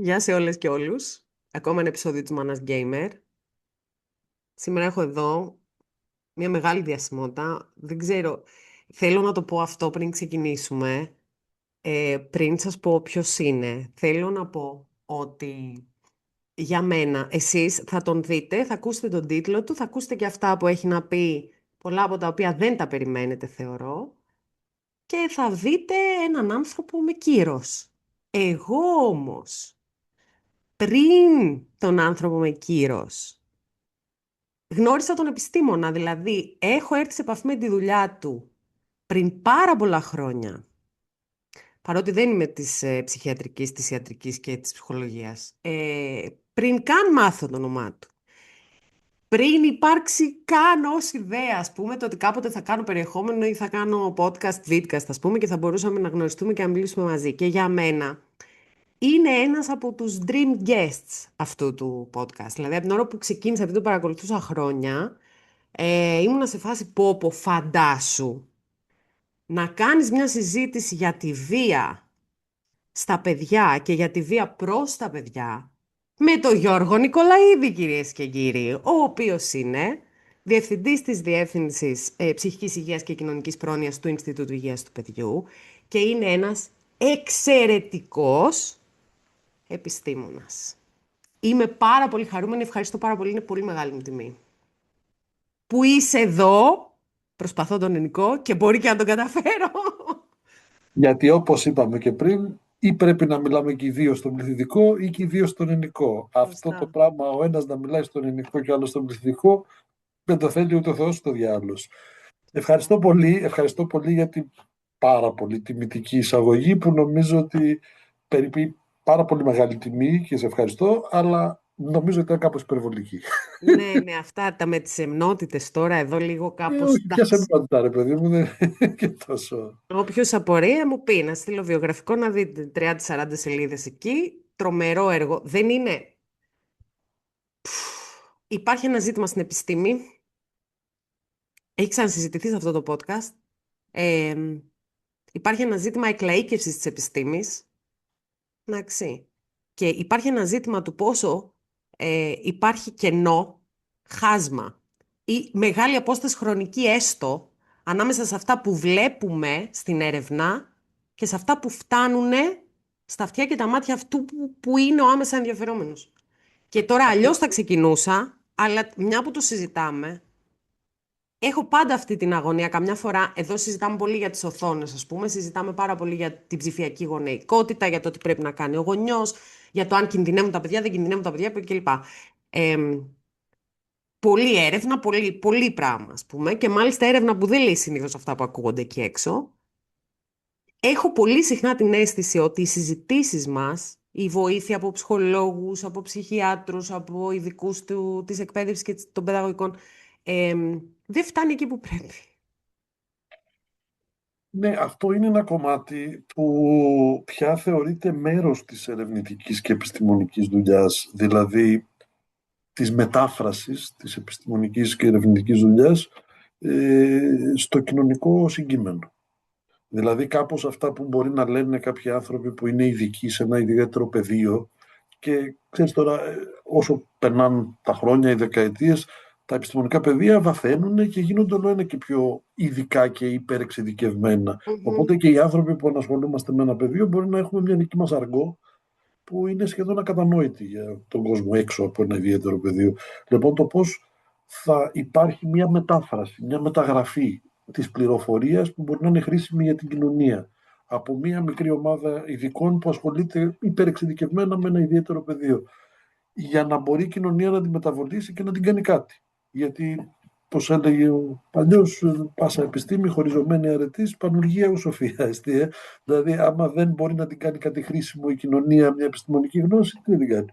Γεια σε όλες και όλους. Ακόμα ένα επεισόδιο της Μάνας Gamer. Σήμερα έχω εδώ μια μεγάλη διασημότητα. Δεν ξέρω, θέλω να το πω αυτό πριν ξεκινήσουμε. Πριν σας πω ποιος είναι. Θέλω να πω ότι για μένα, εσείς θα τον δείτε, θα ακούσετε τον τίτλο του, θα ακούσετε και αυτά που έχει να πει, πολλά από τα οποία δεν τα περιμένετε θεωρώ, και θα δείτε έναν άνθρωπο με κύρος. Εγώ όμως, πριν τον άνθρωπο με κύρος, γνώρισα τον επιστήμονα, δηλαδή έχω έρθει σε επαφή με τη δουλειά του πριν πάρα πολλά χρόνια, παρότι δεν είμαι της ψυχιατρικής, της ιατρικής και της ψυχολογίας, πριν καν μάθω το όνομά του, πριν υπάρξει καν ως ιδέα, ας πούμε, το ότι κάποτε θα κάνω περιεχόμενο ή θα κάνω podcast, vidcast, ας πούμε, και θα μπορούσαμε να γνωριστούμε και να μιλήσουμε μαζί. Και για μένα είναι ένας από τους dream guests αυτού του podcast. Δηλαδή, από την ώρα που ξεκίνησα, επειδή το παρακολουθούσα χρόνια, ήμουνα σε φάση πω φαντάσου να κάνεις μια συζήτηση για τη βία στα παιδιά και για τη βία προς τα παιδιά με τον Γιώργο Νικολαίδη, κυρίες και κύριοι, ο οποίος είναι διευθυντής της Διεύθυνσης Ψυχικής Υγείας και Κοινωνικής Πρόνοιας του Ινστιτούτου Υγείας του Παιδιού και είναι ένας εξαιρετικός επιστήμονας. Είμαι πάρα πολύ χαρούμενη, ευχαριστώ πάρα πολύ, είναι πολύ μεγάλη μου τιμή που είσαι εδώ, προσπαθώ τον ελληνικό και μπορεί και να τον καταφέρω. Γιατί όπως είπαμε και πριν, ή πρέπει να μιλάμε και οι δύο στον πληθυντικό ή και οι δύο στον ελληνικό. Αυτό το Σωστά. πράγμα, ο ένας να μιλάει στον ελληνικό και ο άλλος στον πληθυντικό, δεν το θέλει ούτε ο Θεός ούτε ο διάολος. Σωστά. Ευχαριστώ πολύ για την πάρα πολύ τιμητική εισαγωγή που νομίζω ότι περιποιεί πάρα πολύ μεγάλη τιμή και σε ευχαριστώ, αλλά νομίζω ότι ήταν κάπως υπερβολική. Ναι, ναι, αυτά τα με τις εμνότητες τώρα εδώ λίγο κάπως, Όχι πια σε εντάξει. μάτια, ρε παιδί μου, δεν είναι και τόσο. Όποιος απορία μου πει να στείλω βιογραφικό να δείτε 30-40 σελίδες εκεί. Τρομερό έργο. Δεν είναι. Υπάρχει ένα ζήτημα στην επιστήμη. Έχει ξανασυζητηθεί σε αυτό το podcast. Ε, Υπάρχει ένα ζήτημα εκλαΐκευσης της επιστήμης. Εντάξει. Και υπάρχει ένα ζήτημα του πόσο υπάρχει κενό, χάσμα ή μεγάλη απόσταση χρονική έστω ανάμεσα σε αυτά που βλέπουμε στην έρευνα και σε αυτά που φτάνουν στα αυτιά και τα μάτια αυτού που είναι ο άμεσα ενδιαφερόμενος. Και τώρα Αυτό. αλλιώς θα ξεκινούσα, αλλά μια που το συζητάμε, έχω πάντα αυτή την αγωνία. Καμιά φορά, εδώ συζητάμε πολύ για τις οθόνες, ας πούμε, συζητάμε πάρα πολύ για την ψηφιακή γονεϊκότητα, για το τι πρέπει να κάνει ο γονιός, για το αν κινδυνεύουν τα παιδιά, δεν κινδυνεύουν τα παιδιά κλπ. Ε, Πολλή έρευνα, πολύ πράγμα, ας πούμε, και μάλιστα έρευνα που δεν λέει συνήθως αυτά που ακούγονται εκεί έξω. Έχω πολύ συχνά την αίσθηση ότι οι συζητήσεις μας, η βοήθεια από ψυχολόγους, από ψυχιάτρους, από ειδικούς της εκπαίδευσης και των παιδαγωγικών, δεν φτάνει εκεί που πρέπει. Ναι, αυτό είναι ένα κομμάτι που πια θεωρείται μέρος της ερευνητικής και επιστημονικής δουλειάς, δηλαδή της μετάφρασης της επιστημονικής και ερευνητικής δουλειάς στο κοινωνικό συγκείμενο. Δηλαδή κάπως αυτά που μπορεί να λένε κάποιοι άνθρωποι που είναι ειδικοί σε ένα ιδιαίτερο πεδίο και ξέρεις τώρα όσο περνάνε τα χρόνια, οι δεκαετίες, τα επιστημονικά πεδία βαθαίνουν και γίνονται όλο ένα και πιο ειδικά και υπερεξειδικευμένα. Μμμ. Οπότε και οι άνθρωποι που ανασχολούμαστε με ένα πεδίο μπορεί να έχουμε μια δική μας αργό που είναι σχεδόν ακατανόητη για τον κόσμο έξω από ένα ιδιαίτερο πεδίο. Λοιπόν, το πώς θα υπάρχει μια μετάφραση, μια μεταγραφή της πληροφορίας που μπορεί να είναι χρήσιμη για την κοινωνία από μια μικρή ομάδα ειδικών που ασχολείται υπερεξειδικευμένα με ένα ιδιαίτερο πεδίο για να μπορεί η κοινωνία να την μεταβολήσει και να την κάνει κάτι. Γιατί, πώς έλεγε ο παλιός, πάσα επιστήμη χωριζωμένη αρετής, πανουργία ουσοφία εστία. Δηλαδή, άμα δεν μπορεί να την κάνει κάτι χρήσιμο η κοινωνία, μια επιστημονική γνώση, τι δεν την κάνει.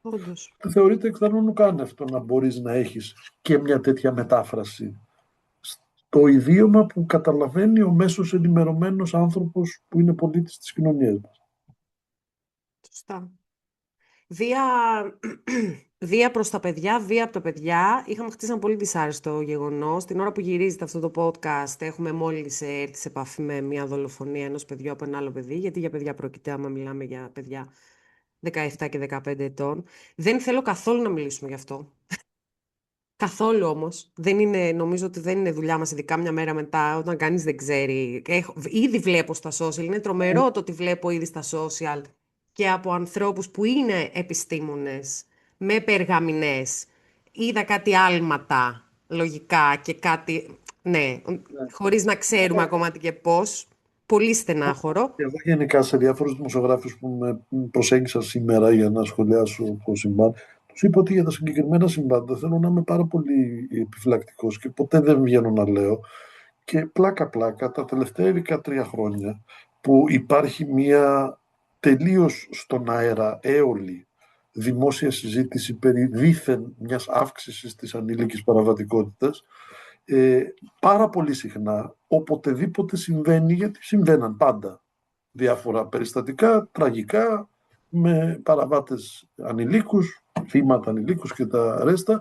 Όντως. Θεωρείται εκ των ουκάν αυτό να μπορείς να έχεις και μια τέτοια μετάφραση στο ιδίωμα που καταλαβαίνει ο μέσος ενημερωμένος άνθρωπος που είναι πολίτης της κοινωνίας μας. Σωστά. Βία, βία προς τα παιδιά, βία από τα παιδιά. Είχαμε χτίσει ένα πολύ δυσάρεστο γεγονός. Την ώρα που γυρίζεται αυτό το podcast, έχουμε μόλις έρθει σε επαφή με μια δολοφονία ενός παιδιού από ένα άλλο παιδί. Γιατί για παιδιά πρόκειται, άμα μιλάμε για παιδιά 17 και 15 ετών. Δεν θέλω καθόλου να μιλήσουμε γι' αυτό. Καθόλου όμως. Δεν είναι, νομίζω ότι δεν είναι δουλειά μας, ειδικά μια μέρα μετά, όταν κανείς δεν ξέρει. Ήδη βλέπω στα social, είναι τρομερό το ότι βλέπω ήδη στα social και από ανθρώπους που είναι επιστήμονες, με περγαμηνές. Είδα κάτι άλματα, λογικά, και κάτι, ναι, χωρίς να ξέρουμε ακόμα τι και πώς. Πολύ στενάχωρο. Εγώ γενικά σε διάφορους δημοσιογράφους που με προσέγγισαν σήμερα για να σχολιάσω το συμβάν, τους είπα ότι για τα συγκεκριμένα συμβάντα θέλω να είμαι πάρα πολύ επιφυλακτικός και ποτέ δεν βγαίνω να λέω. Και πλάκα-πλάκα τα τελευταία ειδικά 3 χρόνια που υπάρχει μια τελείως στον αέρα έολη δημόσια συζήτηση περί δήθεν μιας αύξησης της ανήλικης παραβατικότητας, πάρα πολύ συχνά, οποτεδήποτε συμβαίνει, γιατί συμβαίναν πάντα διάφορα περιστατικά, τραγικά, με παραβάτες ανηλίκους, θύματα ανηλίκους και τα ρέστα,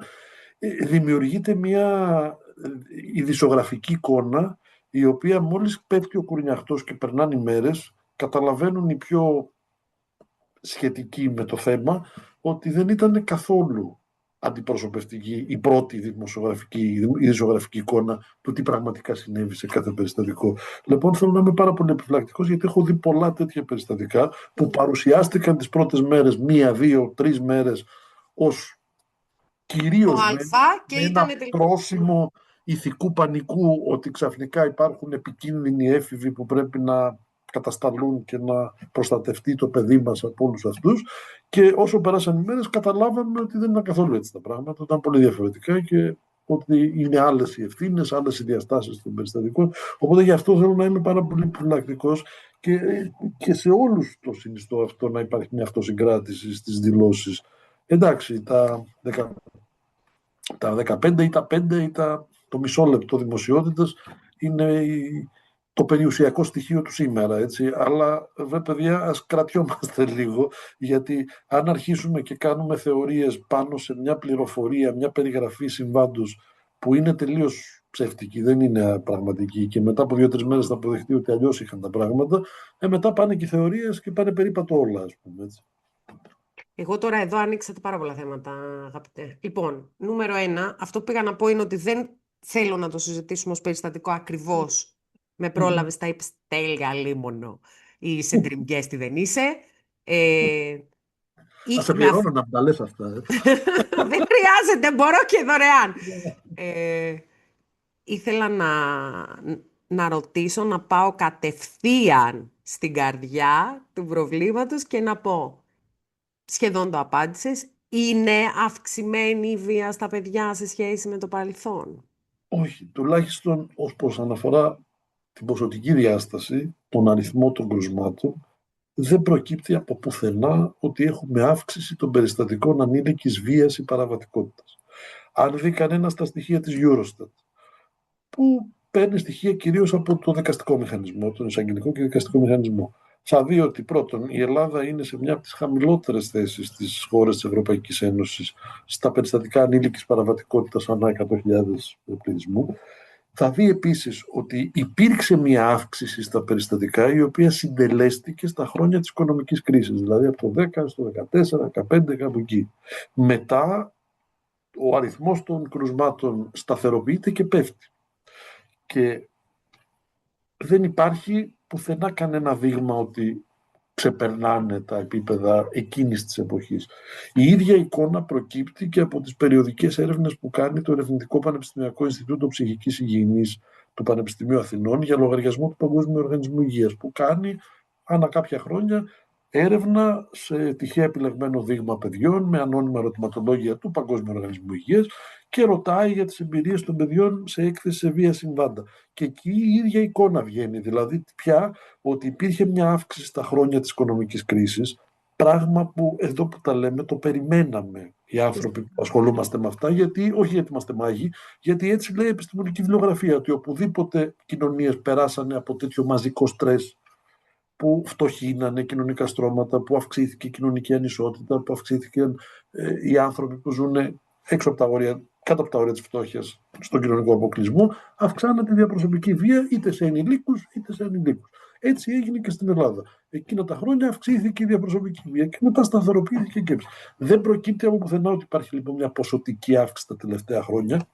δημιουργείται μια ειδησιογραφική εικόνα, η οποία μόλις πέφτει ο κουρνιαχτός και περνάνε οι μέρες, καταλαβαίνουν οι πιο σχετικοί με το θέμα ότι δεν ήταν καθόλου αντιπροσωπευτική η πρώτη ειδησιογραφική εικόνα του τι πραγματικά συνέβη σε κάθε περιστατικό. Λοιπόν, θέλω να είμαι πάρα πολύ επιφυλακτικός, γιατί έχω δει πολλά τέτοια περιστατικά που παρουσιάστηκαν τις πρώτες μέρες, 1, 2, 3 μέρες, ως Το κυρίως Α και με ήταν ένα τελικά. πρόσημο ηθικού πανικού, ότι ξαφνικά υπάρχουν επικίνδυνοι έφηβοι που πρέπει να κατασταλούν και να προστατευτεί το παιδί μας από όλους αυτούς, και όσο περάσαν οι μέρες καταλάβαμε ότι δεν ήταν καθόλου έτσι τα πράγματα, ήταν πολύ διαφορετικά και ότι είναι άλλες οι ευθύνες, άλλες οι διαστάσεις των περιστατικών. Οπότε γι' αυτό θέλω να είμαι πάρα πολύ επιφυλακτικός και σε όλους το συνιστώ αυτό, να υπάρχει μια αυτοσυγκράτηση στις δηλώσεις. Εντάξει, τα 15 ή τα 5 ή το μισό λεπτό δημοσιότητας είναι το περιουσιακό στοιχείο του σήμερα, έτσι. Αλλά βέβαια, παιδιά, ας κρατιόμαστε λίγο, γιατί αν αρχίσουμε και κάνουμε θεωρίες πάνω σε μια πληροφορία, μια περιγραφή συμβάντος που είναι τελείως ψεύτικη, δεν είναι πραγματική, και μετά από 2-3 μέρες θα αποδεχτεί ότι αλλιώς είχαν τα πράγματα, μετά πάνε και οι θεωρίες και πάνε περίπατο όλα, ας πούμε, έτσι. Εγώ τώρα εδώ ανοίξατε πάρα πολλά θέματα, αγαπητέ. Λοιπόν, νούμερο 1, αυτό που πήγα να πω είναι ότι δεν θέλω να το συζητήσουμε ως περιστατικό ακριβώς. Με πρόλαβες, τα είπες τέλεια, λίμωνο. Είσαι dream guest ή δεν είσαι. Ε, Θα σε πληρώνω να τα λες αυτά. Δεν χρειάζεται, μπορώ και δωρεάν. Ε, Ήθελα να ρωτήσω, να πάω κατευθείαν στην καρδιά του προβλήματος και να πω, σχεδόν το απάντησες, είναι αυξημένη η βία στα παιδιά σε σχέση με το παρελθόν? Όχι, τουλάχιστον ως προς αναφορά την ποσοτική διάσταση, τον αριθμό των κρουσμάτων, δεν προκύπτει από πουθενά ότι έχουμε αύξηση των περιστατικών ανήλικης βίας ή παραβατικότητας. Αν δει κανένα στα στοιχεία της Eurostat, που παίρνει στοιχεία κυρίως από το δικαστικό μηχανισμό, τον εισαγγελικό και δικαστικό μηχανισμό, θα δει ότι πρώτον η Ελλάδα είναι σε μια από τις χαμηλότερες θέσεις στις χώρες της Ευρωπαϊκής Ένωσης στα περιστατικά ανήλικης παραβατικότητας ανά 100.000 πληθυσμού. Θα δει επίσης ότι υπήρξε μια αύξηση στα περιστατικά, η οποία συντελέστηκε στα χρόνια της οικονομικής κρίσης, δηλαδή από το 10 στο 14, 15, κάπου εκεί. Μετά ο αριθμός των κρουσμάτων σταθεροποιείται και πέφτει. Και δεν υπάρχει πουθενά κανένα δείγμα ότι ξεπερνάνε τα επίπεδα εκείνης της εποχής. Η ίδια εικόνα προκύπτει και από τις περιοδικές έρευνες που κάνει το Ερευνητικό Πανεπιστημιακό Ινστιτούτο Ψυχικής Υγιεινής του Πανεπιστημίου Αθηνών για λογαριασμό του Παγκόσμιου Οργανισμού Υγείας, που κάνει ανά κάποια χρόνια έρευνα σε τυχαία επιλεγμένο δείγμα παιδιών με ανώνυμα ερωτηματολόγια του Παγκόσμιου Οργανισμού Υγείας και ρωτάει για τις εμπειρίες των παιδιών σε έκθεση σε βία συμβάντα. Και εκεί η ίδια εικόνα βγαίνει, δηλαδή πια ότι υπήρχε μια αύξηση στα χρόνια της οικονομικής κρίσης, πράγμα που εδώ που τα λέμε το περιμέναμε οι άνθρωποι που ασχολούμαστε με αυτά, γιατί, όχι γιατί είμαστε μάγοι, γιατί έτσι λέει η επιστημονική βιβλιογραφία, ότι οπουδήποτε κοινωνίες περάσανε από τέτοιο μαζικό στρες, που φτωχύνανε κοινωνικά στρώματα, που αυξήθηκε η κοινωνική ανισότητα, που αυξήθηκαν οι άνθρωποι που ζουν έξω από τα όρια, κάτω από τα όρια της φτώχειας, στον κοινωνικό αποκλεισμό, αυξάνεται η διαπροσωπική βία είτε σε ενηλίκους είτε σε ανηλίκους. Έτσι έγινε και στην Ελλάδα. Εκείνα τα χρόνια αυξήθηκε η διαπροσωπική βία και μετά σταθεροποιήθηκε και έτσι. Δεν προκύπτει από πουθενά ότι υπάρχει λοιπόν μια ποσοτική αύξηση τα τελευταία χρόνια.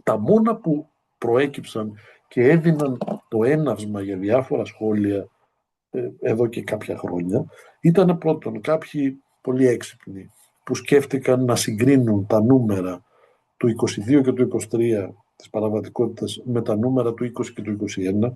Τα μόνα που προέκυψαν και έδιναν το έναυσμα για διάφορα σχόλια εδώ και κάποια χρόνια ήταν πρώτον κάποιοι πολύ έξυπνοι που σκέφτηκαν να συγκρίνουν τα νούμερα του 22 και του 23 της παραβατικότητας με τα νούμερα του 20 και του 21,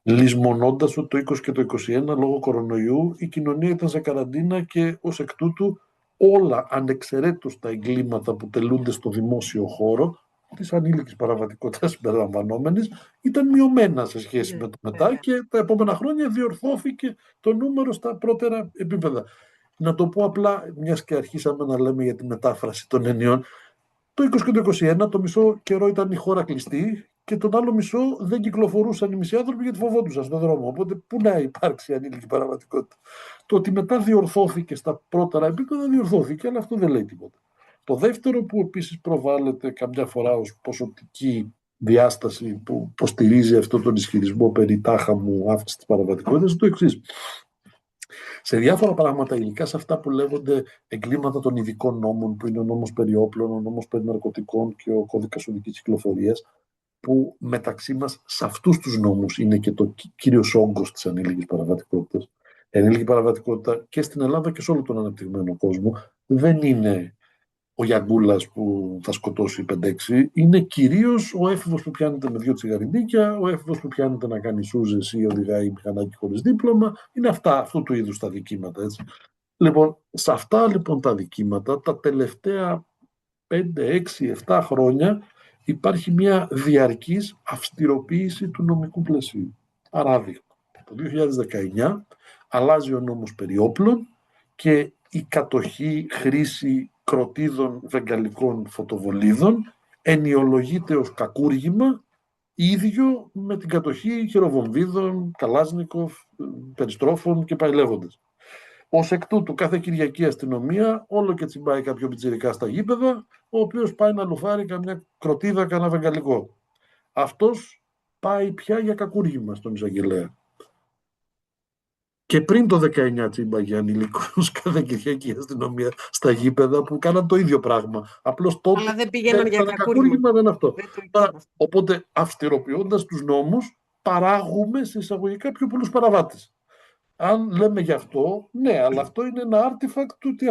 λησμονώντας ότι το 20 και το 21 λόγω κορονοϊού η κοινωνία ήταν σε καραντίνα και ως εκ τούτου όλα ανεξαιρέτως τα εγκλήματα που τελούνται στο δημόσιο χώρο της ανήλικης παραβατικότητας συμπεριλαμβανόμενης ήταν μειωμένα σε σχέση με το μετά και τα επόμενα χρόνια διορθώθηκε το νούμερο στα πρώτερα επίπεδα. Να το πω απλά, μιας και αρχίσαμε να λέμε για τη μετάφραση των ενιών, το 20 και το 21 το μισό καιρό ήταν η χώρα κλειστή και τον άλλο μισό δεν κυκλοφορούσαν οι μισοί άνθρωποι γιατί φοβόντουσαν στον δρόμο. Οπότε πού να υπάρξει ανήλικη παραβατικότητα. Το ότι μετά διορθώθηκε στα πρώτερα επίπεδα διορθώθηκε, αλλά αυτό δεν λέει τίποτα. Το δεύτερο που επίσης προβάλλεται καμιά φορά ως ποσοτική διάσταση που υποστηρίζει αυτόν τον ισχυρισμό περί τάχα μου αύξηση της παραβατικότητας είναι το εξής. Σε διάφορα πράγματα, ειδικά σε αυτά που λέγονται εγκλήματα των ειδικών νόμων, που είναι ο νόμος περί όπλων, ο νόμος περί ναρκωτικών και ο κώδικας οδικής κυκλοφορίας, που μεταξύ μας σε αυτούς τους νόμους είναι και το κύριος όγκος της ανήλικης παραβατικότητας. Η ανήλικη παραβατικότητα και στην Ελλάδα και σε όλο τον αναπτυγμένο κόσμο δεν είναι ο Γιαγκούλας που θα σκοτώσει 5-6, είναι κυρίως ο έφηβος που πιάνεται με 2 τσιγαρινίκια, ο έφηβος που πιάνεται να κάνει σούζες ή οδηγάει μηχανάκι χωρίς δίπλωμα. Είναι αυτού του είδους τα δικήματα. Έτσι. Λοιπόν, σε αυτά λοιπόν τα δικήματα, τα τελευταία 5-6-7 χρόνια υπάρχει μια διαρκής αυστηροποίηση του νομικού πλαισίου. Παράδειγμα, το 2019 αλλάζει ο νόμος περί όπλων και η κατοχή, χρήση κροτίδων βεγγαλικών φωτοβολίδων ενιολογείται ως κακούργημα ίδιο με την κατοχή χειροβομβίδων, καλάζνικοφ, περιστρόφων και πάει λέγοντας. Ως εκ τούτου κάθε Κυριακή αστυνομία όλο και τσιμπάει κάποιο πιτσιρικά στα γήπεδα, ο οποίος πάει να λουφάρει καμιά κροτίδα, κανένα βεγγαλικό. Αυτός πάει πια για κακούργημα στον εισαγγελέα. Και πριν το 19 τσίμπαγε ανηλίκους κάθε Κυριακή αστυνομία στα γήπεδα που κάναν το ίδιο πράγμα. Απλώς τότε αλλά δεν πήγαιναν για κακούργημα. Δεν αυτό. Οπότε αυστηροποιώντας τους νόμους παράγουμε σε εισαγωγικά πιο πολλούς παραβάτες. Αν λέμε γι' αυτό, ναι, αλλά αυτό είναι ένα artifact του ότι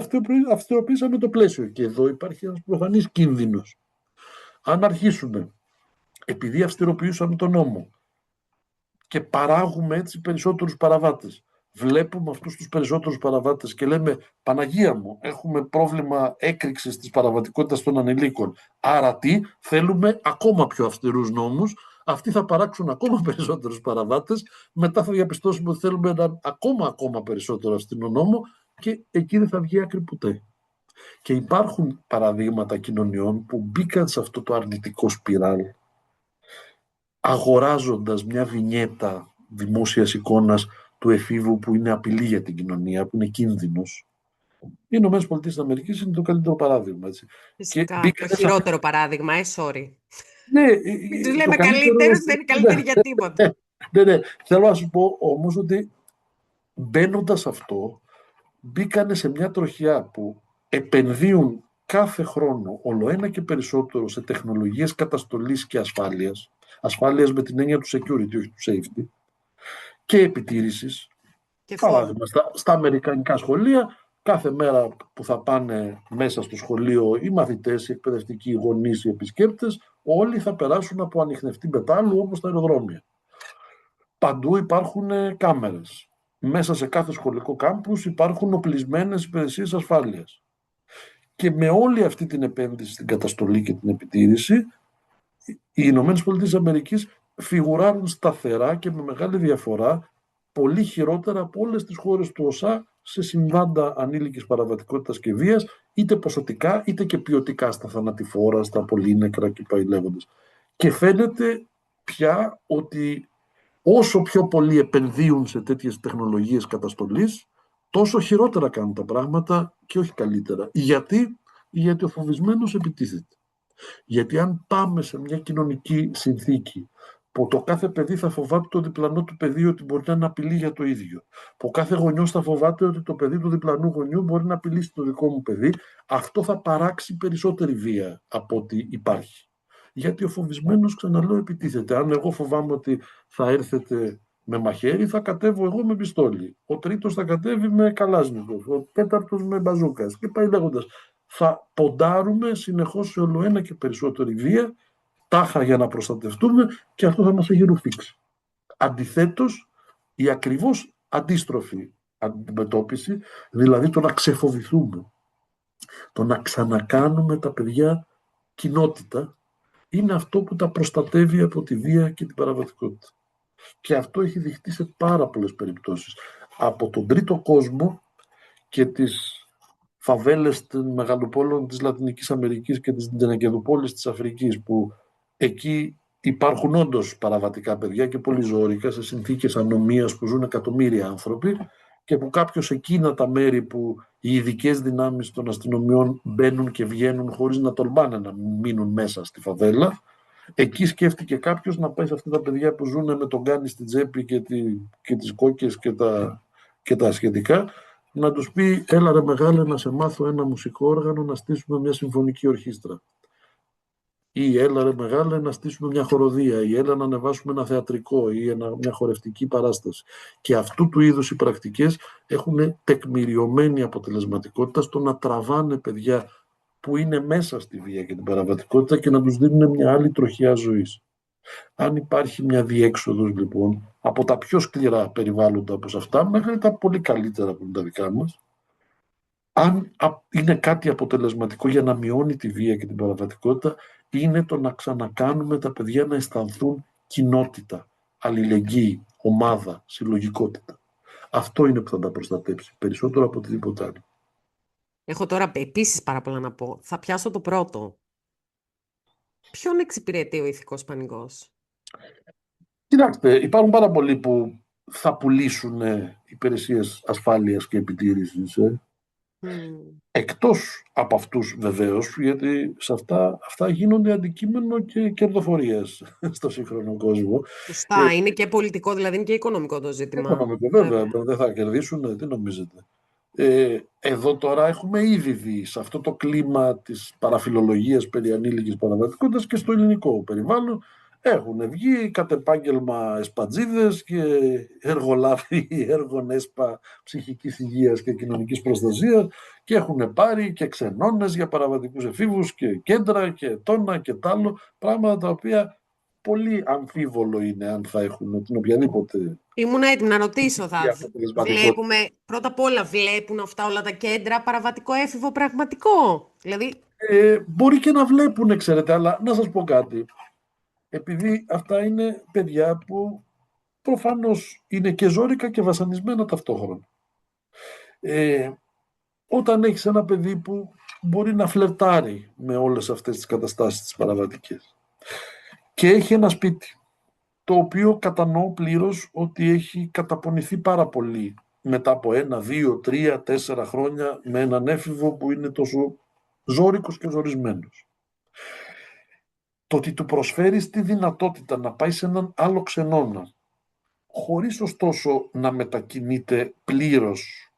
αυστηροποιήσαμε το πλαίσιο. Και εδώ υπάρχει ένας προφανής κίνδυνος. Αν αρχίσουμε, επειδή αυστηροποιήσαμε τον νόμο και παράγουμε έτσι περισσότερους παραβάτες, βλέπουμε αυτούς τους περισσότερους παραβάτες και λέμε Παναγία μου, έχουμε πρόβλημα έκρηξης της παραβατικότητας των ανηλίκων. Άρα τι, θέλουμε ακόμα πιο αυστηρούς νόμους, αυτοί θα παράξουν ακόμα περισσότερους παραβάτες, μετά θα διαπιστώσουμε ότι θέλουμε έναν ακόμα περισσότερο αυστηρό νόμο και εκεί δεν θα βγει άκρη ποτέ. Και υπάρχουν παραδείγματα κοινωνιών που μπήκαν σε αυτό το αρνητικό σπιράλ, αγοράζοντας μια βινιέτα δημόσιας εικόνας του εφήβου που είναι απειλή για την κοινωνία, που είναι κίνδυνος. Οι ΗΠΑ είναι το καλύτερο παράδειγμα. Έτσι. Φυσικά, το χειρότερο παράδειγμα, sorry. Ναι, τους λέμε καλύτερους, δεν είναι καλύτεροι για τίποτα. Ναι. Θέλω να σου πω όμως ότι μπαίνοντας αυτό, μπήκανε σε μια τροχιά που επενδύουν κάθε χρόνο όλο και περισσότερο σε τεχνολογίες καταστολής και ασφάλειας. Ασφάλειας με την έννοια του security, όχι του safety. Και επιτήρησης. Παράδειγμα, στα αμερικανικά σχολεία, κάθε μέρα που θα πάνε μέσα στο σχολείο οι μαθητές, οι εκπαιδευτικοί, οι γονείς, οι επισκέπτες, όλοι θα περάσουν από ανιχνευτή μετάλλου όπως τα αεροδρόμια. Παντού υπάρχουν κάμερες. Μέσα σε κάθε σχολικό κάμπους υπάρχουν οπλισμένες υπηρεσίες ασφάλειας. Και με όλη αυτή την επένδυση στην καταστολή και την επιτήρηση, οι ΗΠΑ φιγουράρουν σταθερά και με μεγάλη διαφορά πολύ χειρότερα από όλες τις χώρες του ΟΣΑ σε συμβάντα ανήλικης παραβατικότητας και βίας, είτε ποσοτικά είτε και ποιοτικά, στα θανατηφόρα, στα πολύνεκρα και πάει λέγοντας. Και φαίνεται πια ότι όσο πιο πολλοί επενδύουν σε τέτοιες τεχνολογίες καταστολής, τόσο χειρότερα κάνουν τα πράγματα και όχι καλύτερα. Γιατί ο φοβισμένος επιτίθεται. Γιατί αν πάμε σε μια κοινωνική συνθήκη Που το κάθε παιδί θα φοβάται το διπλανό του παιδί ότι μπορεί να είναι απειλή για το ίδιο. Που ο κάθε γονιός θα φοβάται ότι το παιδί του διπλανού γονιού μπορεί να απειλήσει το δικό μου παιδί. Αυτό θα παράξει περισσότερη βία από ό,τι υπάρχει. Γιατί ο φοβισμένος, ξαναλέω, επιτίθεται. Αν εγώ φοβάμαι ότι θα έρθετε με μαχαίρι, θα κατέβω εγώ με πιστόλι. Ο τρίτος θα κατέβει με καλάζνικο. Ο τέταρτος με μπαζούκας. Και πάει λέγοντας. Θα ποντάρουμε συνεχώς σε ολοένα και περισσότερη βία, τάχα για να προστατευτούμε, και αυτό θα μας έχει ρουφήξει. Αντιθέτως, η ακριβώς αντίστροφη αντιμετώπιση, δηλαδή το να ξεφοβηθούμε, το να ξανακάνουμε τα παιδιά κοινότητα, είναι αυτό που τα προστατεύει από τη βία και την παραβατικότητα. Και αυτό έχει δειχτεί σε πάρα πολλές περιπτώσεις. Από τον τρίτο κόσμο και τις φαβέλες των μεγαλοπόλων της Λατινικής Αμερικής και της Τζενεκεδουπόλης της Αφρικής, που εκεί υπάρχουν όντως παραβατικά παιδιά και πολύ ζώρικα, σε συνθήκες ανομίας που ζουν εκατομμύρια άνθρωποι, και που κάποιος εκείνα τα μέρη που οι ειδικές δυνάμεις των αστυνομιών μπαίνουν και βγαίνουν χωρίς να τολμάνε να μείνουν μέσα στη φαβέλα, εκεί σκέφτηκε κάποιος να πάει σε αυτά τα παιδιά που ζουν με τον κάνι στην τσέπη και τις κόκκες και τα σχετικά, να τους πει: έλα ρε μεγάλε, να σε μάθω ένα μουσικό όργανο, να στήσουμε μια συμφωνική ορχήστρα. Ή έλα ρε μεγάλε, να στήσουμε μια χοροδία. Ή έλα να ανεβάσουμε ένα θεατρικό ή μια χορευτική παράσταση. Και αυτού του είδους οι πρακτικές έχουν τεκμηριωμένη αποτελεσματικότητα στο να τραβάνε παιδιά που είναι μέσα στη βία και την παραβατικότητα και να τους δίνουν μια άλλη τροχιά ζωής. Αν υπάρχει μια διέξοδος λοιπόν από τα πιο σκληρά περιβάλλοντα όπως αυτά μέχρι τα πολύ καλύτερα που είναι τα δικά μας, αν είναι κάτι αποτελεσματικό για να μειώνει τη βία και την παραβατικότητα, είναι το να ξανακάνουμε τα παιδιά να αισθανθούν κοινότητα, αλληλεγγύη, ομάδα, συλλογικότητα. Αυτό είναι που θα τα προστατέψει περισσότερο από οτιδήποτε άλλο. Έχω τώρα επίσης πάρα πολλά να πω. Θα πιάσω το πρώτο. Ποιον εξυπηρετεί ο ηθικός πανικός? Κοιτάξτε, υπάρχουν πάρα πολλοί που θα πουλήσουν υπηρεσίες ασφάλειας και επιτήρησης. Εκτός από αυτούς βεβαίως, γιατί σε αυτά γίνονται αντικείμενο και κερδοφορίας στο σύγχρονο κόσμο. Σωστά, είναι και πολιτικό, δηλαδή είναι και οικονομικό το ζήτημα. Οικονομικό, βέβαια, δεν θα κερδίσουν, τι νομίζετε. Εδώ τώρα έχουμε ήδη δει σε αυτό το κλίμα της παραφιλολογίας περί ανήλικης παραβατικότητας και στο ελληνικό περιβάλλον έχουν βγει κατ' επάγγελμα εσπατζίδες και εργολάβοι έργων ΕΣΠΑ ψυχικής υγείας και κοινωνικής προστασίας και έχουν πάρει και ξενώνες για παραβατικούς εφήβους και κέντρα και τόνα και τ' άλλο, πράγματα τα οποία πολύ αμφίβολο είναι αν θα έχουν την οποιαδήποτε. Ήμουν έτοιμη να ρωτήσω, βλέπουμε, πρώτα απ' όλα βλέπουν αυτά όλα τα κέντρα παραβατικό έφηβο πραγματικό? Δηλαδή... μπορεί και να βλέπουν, ξέρετε, αλλά να σας πω κάτι. Επειδή αυτά είναι παιδιά που προφανώς είναι και ζόρικα και βασανισμένα ταυτόχρονα. Όταν έχεις ένα παιδί που μπορεί να φλερτάρει με όλες αυτές τις καταστάσεις τις παραβατικές και έχει ένα σπίτι το οποίο κατανοώ πλήρως ότι έχει καταπονηθεί πάρα πολύ μετά από 1, 2, 3, 4 χρόνια με έναν έφηβο που είναι τόσο ζόρικος και ζορισμένος. Το ότι του προσφέρεις τη δυνατότητα να πάει σε έναν άλλο ξενώνα, χωρίς ωστόσο να μετακινείται πλήρως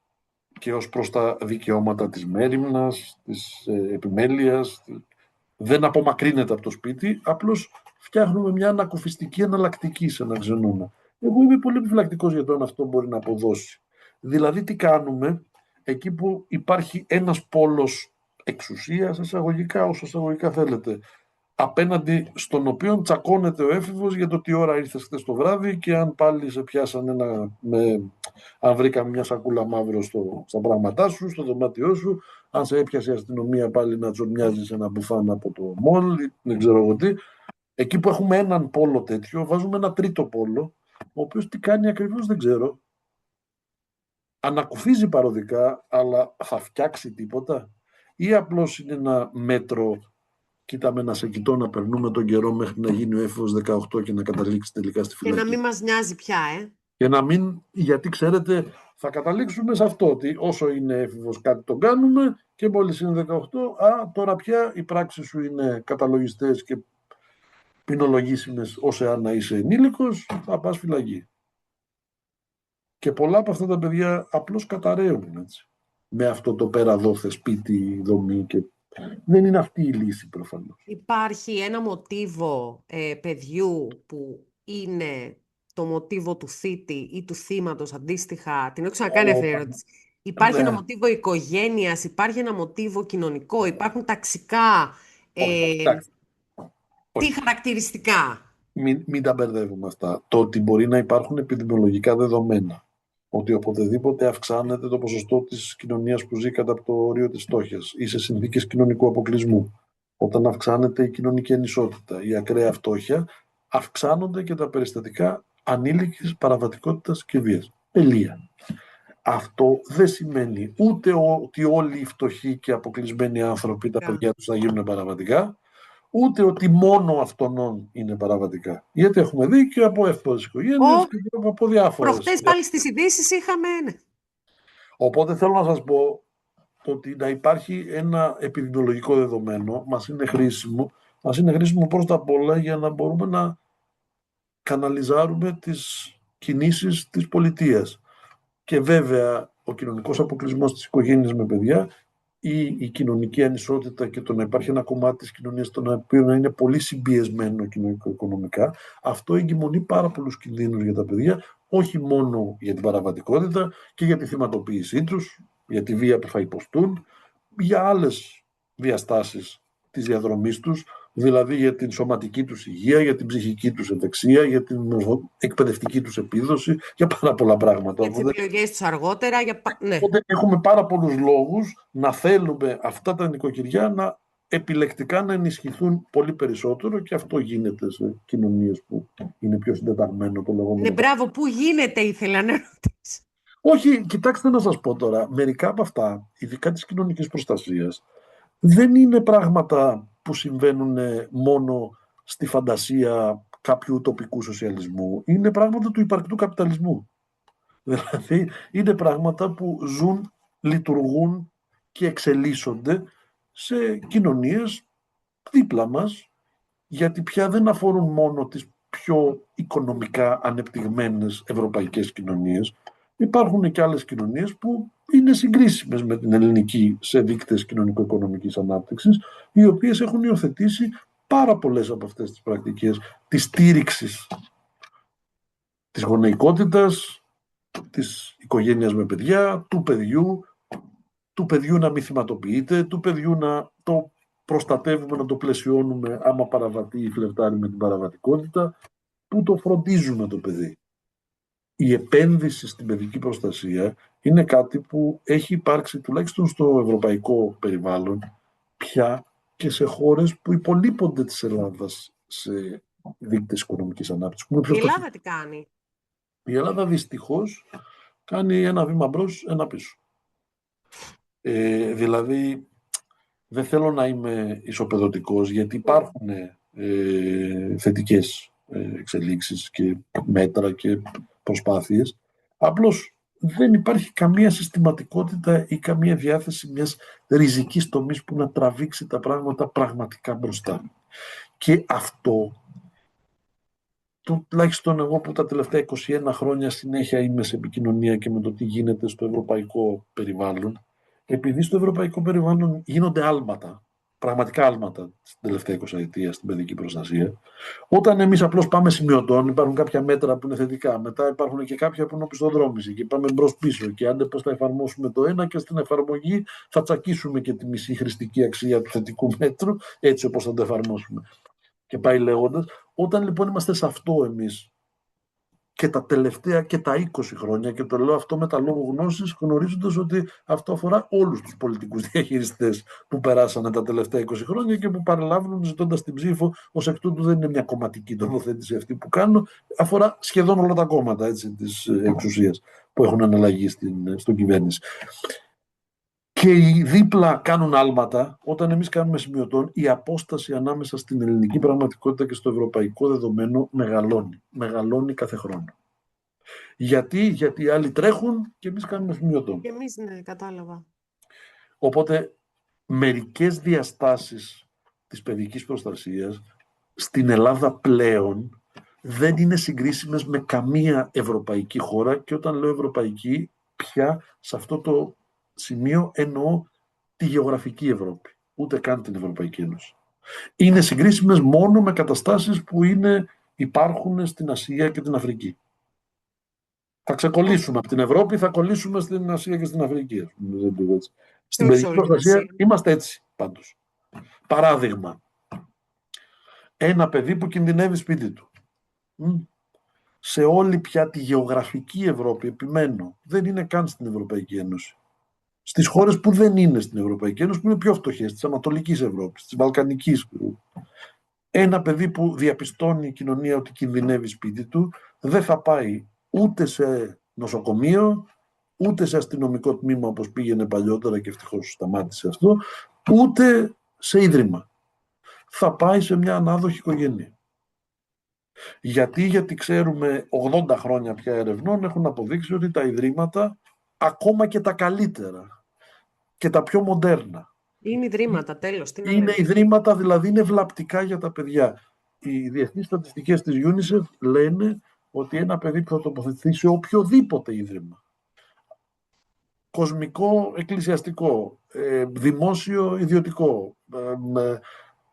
και ως προς τα δικαιώματα της μέριμνας, της επιμέλειας, δεν απομακρύνεται από το σπίτι, απλώς φτιάχνουμε μια ανακουφιστική εναλλακτική σε έναν ξενώνα. Εγώ είμαι πολύ επιφυλακτικός για το αν αυτό μπορεί να αποδώσει. Δηλαδή τι κάνουμε εκεί που υπάρχει ένας πόλος εξουσίας, εισαγωγικά, όσο εισαγωγικά θέλετε, απέναντι στον οποίο τσακώνεται ο έφηβος για το τι ώρα ήρθες χθες το βράδυ και αν πάλι σε πιάσαν αν βρήκαμε μια σακούλα μαύρο στα πράγματά σου, στο δωμάτιό σου, αν σε έπιασε η αστυνομία πάλι να τσορμιάζεις ένα μπουφάν από το μόλ, δεν ξέρω εγώ τι. Εκεί που έχουμε έναν πόλο τέτοιο, βάζουμε ένα τρίτο πόλο, ο οποίος τι κάνει ακριβώς δεν ξέρω. Ανακουφίζει παροδικά, αλλά θα φτιάξει τίποτα? Ή απλώς είναι ένα μέτρο, κοίταμε να σε κοιτώ να περνούμε τον καιρό μέχρι να γίνει ο έφηβος 18 και να καταλήξει τελικά στη φυλακή. Και να μην μας νοιάζει πια, Και να μην, γιατί ξέρετε, θα καταλήξουμε σε αυτό, ότι όσο είναι έφηβος κάτι τον κάνουμε και μόλις είναι 18, τώρα πια οι πράξεις σου είναι καταλογιστές και ποινολογήσιμες ως εάν να είσαι ενήλικος, θα πας φυλακή. Και πολλά από αυτά τα παιδιά απλώς καταραίουν, έτσι, με αυτό το πέρα δόθε σπίτι, δομή και δεν είναι αυτή η λύση προφανώς. Υπάρχει ένα μοτίβο παιδιού που είναι το μοτίβο του θήτη ή του θύματος αντίστοιχα. Την έχω ξανακάνει αυτή η ερώτηση. Υπάρχει ένα Ναι, μοτίβο οικογένειας, υπάρχει ένα μοτίβο κοινωνικό, υπάρχουν ταξικά. όχι, ε, εντάξει, τι όχι. χαρακτηριστικά. Μην τα μπερδεύουμε αυτά. Το ότι μπορεί να υπάρχουν επιδημιολογικά δεδομένα, ότι οποτεδήποτε αυξάνεται το ποσοστό της κοινωνίας που ζει κατά από το όριο της φτώχειας ή σε συνθήκες κοινωνικού αποκλεισμού, όταν αυξάνεται η κοινωνική ανισότητα, η ακραία φτώχεια, αυξάνονται και τα περιστατικά ανήλικης παραβατικότητας και βίας. Τελεία. Αυτό δεν σημαίνει ούτε ότι όλοι οι φτωχοί και αποκλεισμένοι άνθρωποι, τα παιδιά τους θα γίνουν παραβατικά, ούτε ότι μόνο αυτών είναι παραβατικά. Γιατί έχουμε δει και από εύπορες οικογένειες και από διάφορες. Προχτές πάλι στις ειδήσεις είχαμε. Ναι. Οπότε θέλω να σας πω ότι να υπάρχει ένα επιδημιολογικό δεδομένο μας είναι χρήσιμο. Μας είναι χρήσιμο πρώτα απ' όλα για να μπορούμε να καναλιζάρουμε τις κινήσεις της πολιτείας. Και βέβαια ο κοινωνικός αποκλεισμός της οικογένειας με παιδιά ή η κοινωνική ανισότητα και το να υπάρχει ένα κομμάτι της κοινωνίας το οποίο να είναι πολύ συμπιεσμένο κοινωνικο-οικονομικά, αυτό εγκυμονεί πάρα πολλούς κινδύνους για τα παιδιά, όχι μόνο για την παραβατικότητα και για τη θυματοποίησή τους, για τη βία που θα υποστούν, για άλλες διαστάσεις της διαδρομής τους, δηλαδή για την σωματική τους υγεία, για την ψυχική τους ευεξία, για την εκπαιδευτική τους επίδοση, για πάρα πολλά πράγματα. Για τις επιλογές τους αργότερα. Ναι. Οπότε έχουμε πάρα πολλούς λόγους να θέλουμε αυτά τα νοικοκυριά να επιλεκτικά να ενισχυθούν πολύ περισσότερο και αυτό γίνεται σε κοινωνίες που είναι πιο συντεταγμένο το λεγόμενο. Ναι, μπράβο, πού γίνεται ήθελα να ρωτήσω. Όχι, κοιτάξτε να σας πω τώρα, μερικά από αυτά, ειδικά της κοινωνικής προστασίας, δεν είναι πράγματα που συμβαίνουν μόνο στη φαντασία κάποιου τοπικού σοσιαλισμού. Είναι πράγματα του υπαρκτού καπιταλισμού. Δηλαδή είναι πράγματα που ζουν, λειτουργούν και εξελίσσονται σε κοινωνίες δίπλα μας, γιατί πια δεν αφορούν μόνο τις πιο οικονομικά ανεπτυγμένες ευρωπαϊκές κοινωνίες. Υπάρχουν και άλλες κοινωνίες που είναι συγκρίσιμες με την ελληνική σε δείκτες κοινωνικο-οικονομικής ανάπτυξης, οι οποίες έχουν υιοθετήσει πάρα πολλές από αυτές τις πρακτικές της στήριξης της γονεϊκότητας, της οικογένειας με παιδιά, του παιδιού να μην θυματοποιείται, του παιδιού να το προστατεύουμε, να το πλαισιώνουμε άμα παραβατεί ή φλερτάρει με την παραβατικότητα, που το φροντίζουμε το παιδί. Η επένδυση στην παιδική προστασία είναι κάτι που έχει υπάρξει τουλάχιστον στο ευρωπαϊκό περιβάλλον πια και σε χώρες που υπολείπονται της Ελλάδας σε δείκτες οικονομικής ανάπτυξης. Η Ελλάδα τι κάνει? Η Ελλάδα δυστυχώς κάνει ένα βήμα μπρος, ένα πίσω. Δηλαδή, δεν θέλω να είμαι ισοπεδωτικός, γιατί υπάρχουν θετικές εξελίξεις και μέτρα και προσπάθειες. Απλώς δεν υπάρχει καμία συστηματικότητα ή καμία διάθεση μιας ριζικής τομής που να τραβήξει τα πράγματα πραγματικά μπροστά. Και αυτό, τουλάχιστον εγώ που τα τελευταία 21 χρόνια συνέχεια είμαι σε επικοινωνία και με το τι γίνεται στο ευρωπαϊκό περιβάλλον, επειδή στο ευρωπαϊκό περιβάλλον γίνονται άλματα, πραγματικά άλματα στην τελευταία 20 ετία στην παιδική προστασία, όταν εμείς απλώς πάμε σημειωτών, υπάρχουν κάποια μέτρα που είναι θετικά, μετά υπάρχουν και κάποια που είναι οπισθοδρόμηση και πάμε μπρος-πίσω και άντε πώς θα εφαρμόσουμε το ένα και στην εφαρμογή θα τσακίσουμε και τη μισή χρηστική αξία του θετικού μέτρου, έτσι όπως θα το εφαρμόσουμε. Και πάει λέγοντας, όταν λοιπόν είμαστε σε αυτό εμείς και τα τελευταία και τα 20 χρόνια, και το λέω αυτό με τα λόγου γνώσης, γνωρίζοντας ότι αυτό αφορά όλους τους πολιτικούς διαχειριστές που περάσανε τα τελευταία 20 χρόνια και που παρελάβουν ζητώντας την ψήφο, ως εκ τούτου δεν είναι μια κομματική τοποθέτηση αυτή που κάνω, αφορά σχεδόν όλα τα κόμματα της εξουσίας που έχουν αναλλαγή στην κυβέρνηση. Και οι δίπλα κάνουν άλματα, όταν εμείς κάνουμε σημειωτών, η απόσταση ανάμεσα στην ελληνική πραγματικότητα και στο ευρωπαϊκό δεδομένο μεγαλώνει. Μεγαλώνει κάθε χρόνο. Γιατί οι άλλοι τρέχουν και εμείς κάνουμε σημειωτών. Και εμείς, ναι, κατάλαβα. Οπότε, μερικές διαστάσεις της παιδικής προστασίας στην Ελλάδα πλέον δεν είναι συγκρίσιμες με καμία ευρωπαϊκή χώρα, και όταν λέω ευρωπαϊκή, πια σε αυτό το σημείο εννοώ τη γεωγραφική Ευρώπη, ούτε καν την Ευρωπαϊκή Ένωση. Είναι συγκρίσιμες μόνο με καταστάσεις που υπάρχουν στην Ασία και την Αφρική. Θα ξεκολλήσουμε από την Ευρώπη, θα κολλήσουμε στην Ασία και στην Αφρική. Στην όχι σε παιδική όλη την προστασία Ασία. είμαστε έτσι πάντως. Παράδειγμα, ένα παιδί που κινδυνεύει σπίτι του. Σε όλη πια τη γεωγραφική Ευρώπη, επιμένω, δεν είναι καν στην Ευρωπαϊκή Ένωση. Στις χώρες που δεν είναι στην Ευρωπαϊκή Ένωση, που είναι πιο φτωχές, της Ανατολικής Ευρώπης, της Βαλκανικής. Ένα παιδί που διαπιστώνει η κοινωνία ότι κινδυνεύει σπίτι του, δεν θα πάει ούτε σε νοσοκομείο, ούτε σε αστυνομικό τμήμα όπως πήγαινε παλιότερα και ευτυχώς σταμάτησε αυτό, ούτε σε ίδρυμα. Θα πάει σε μια ανάδοχη οικογένεια. Γιατί ξέρουμε 80 χρόνια πια ερευνών έχουν αποδείξει ότι τα ιδρύματα, ακόμα και τα καλύτερα και τα πιο μοντέρνα, Είναι ιδρύματα, τέλος. Τι να είναι λέμε. ιδρύματα, δηλαδή είναι βλαπτικά για τα παιδιά. Οι διεθνείς στατιστικές της UNICEF λένε ότι ένα παιδί που θα τοποθετηθεί σε οποιοδήποτε ίδρυμα, κοσμικό, εκκλησιαστικό, δημόσιο, ιδιωτικό,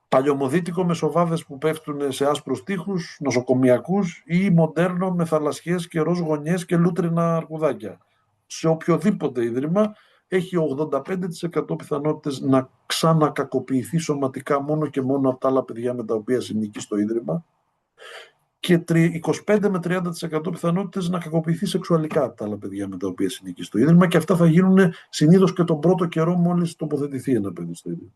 παλιωμοδίτικο με σοβάδες που πέφτουν σε άσπρους τοίχους, νοσοκομιακούς, ή μοντέρνο με θαλασσιές και ροζ γωνιές και λούτρινα αρκουδάκια. Σε οποιοδήποτε ίδρυμα έχει 85% πιθανότητες να ξανακακοποιηθεί σωματικά μόνο και μόνο από τα άλλα παιδιά με τα οποία συνήκει στο ίδρυμα, και 25 με 30% πιθανότητες να κακοποιηθεί σεξουαλικά από τα άλλα παιδιά με τα οποία συνήκει στο ίδρυμα, και αυτά θα γίνουν συνήθως και τον πρώτο καιρό μόλις τοποθετηθεί ένα παιδί στο ίδρυμα.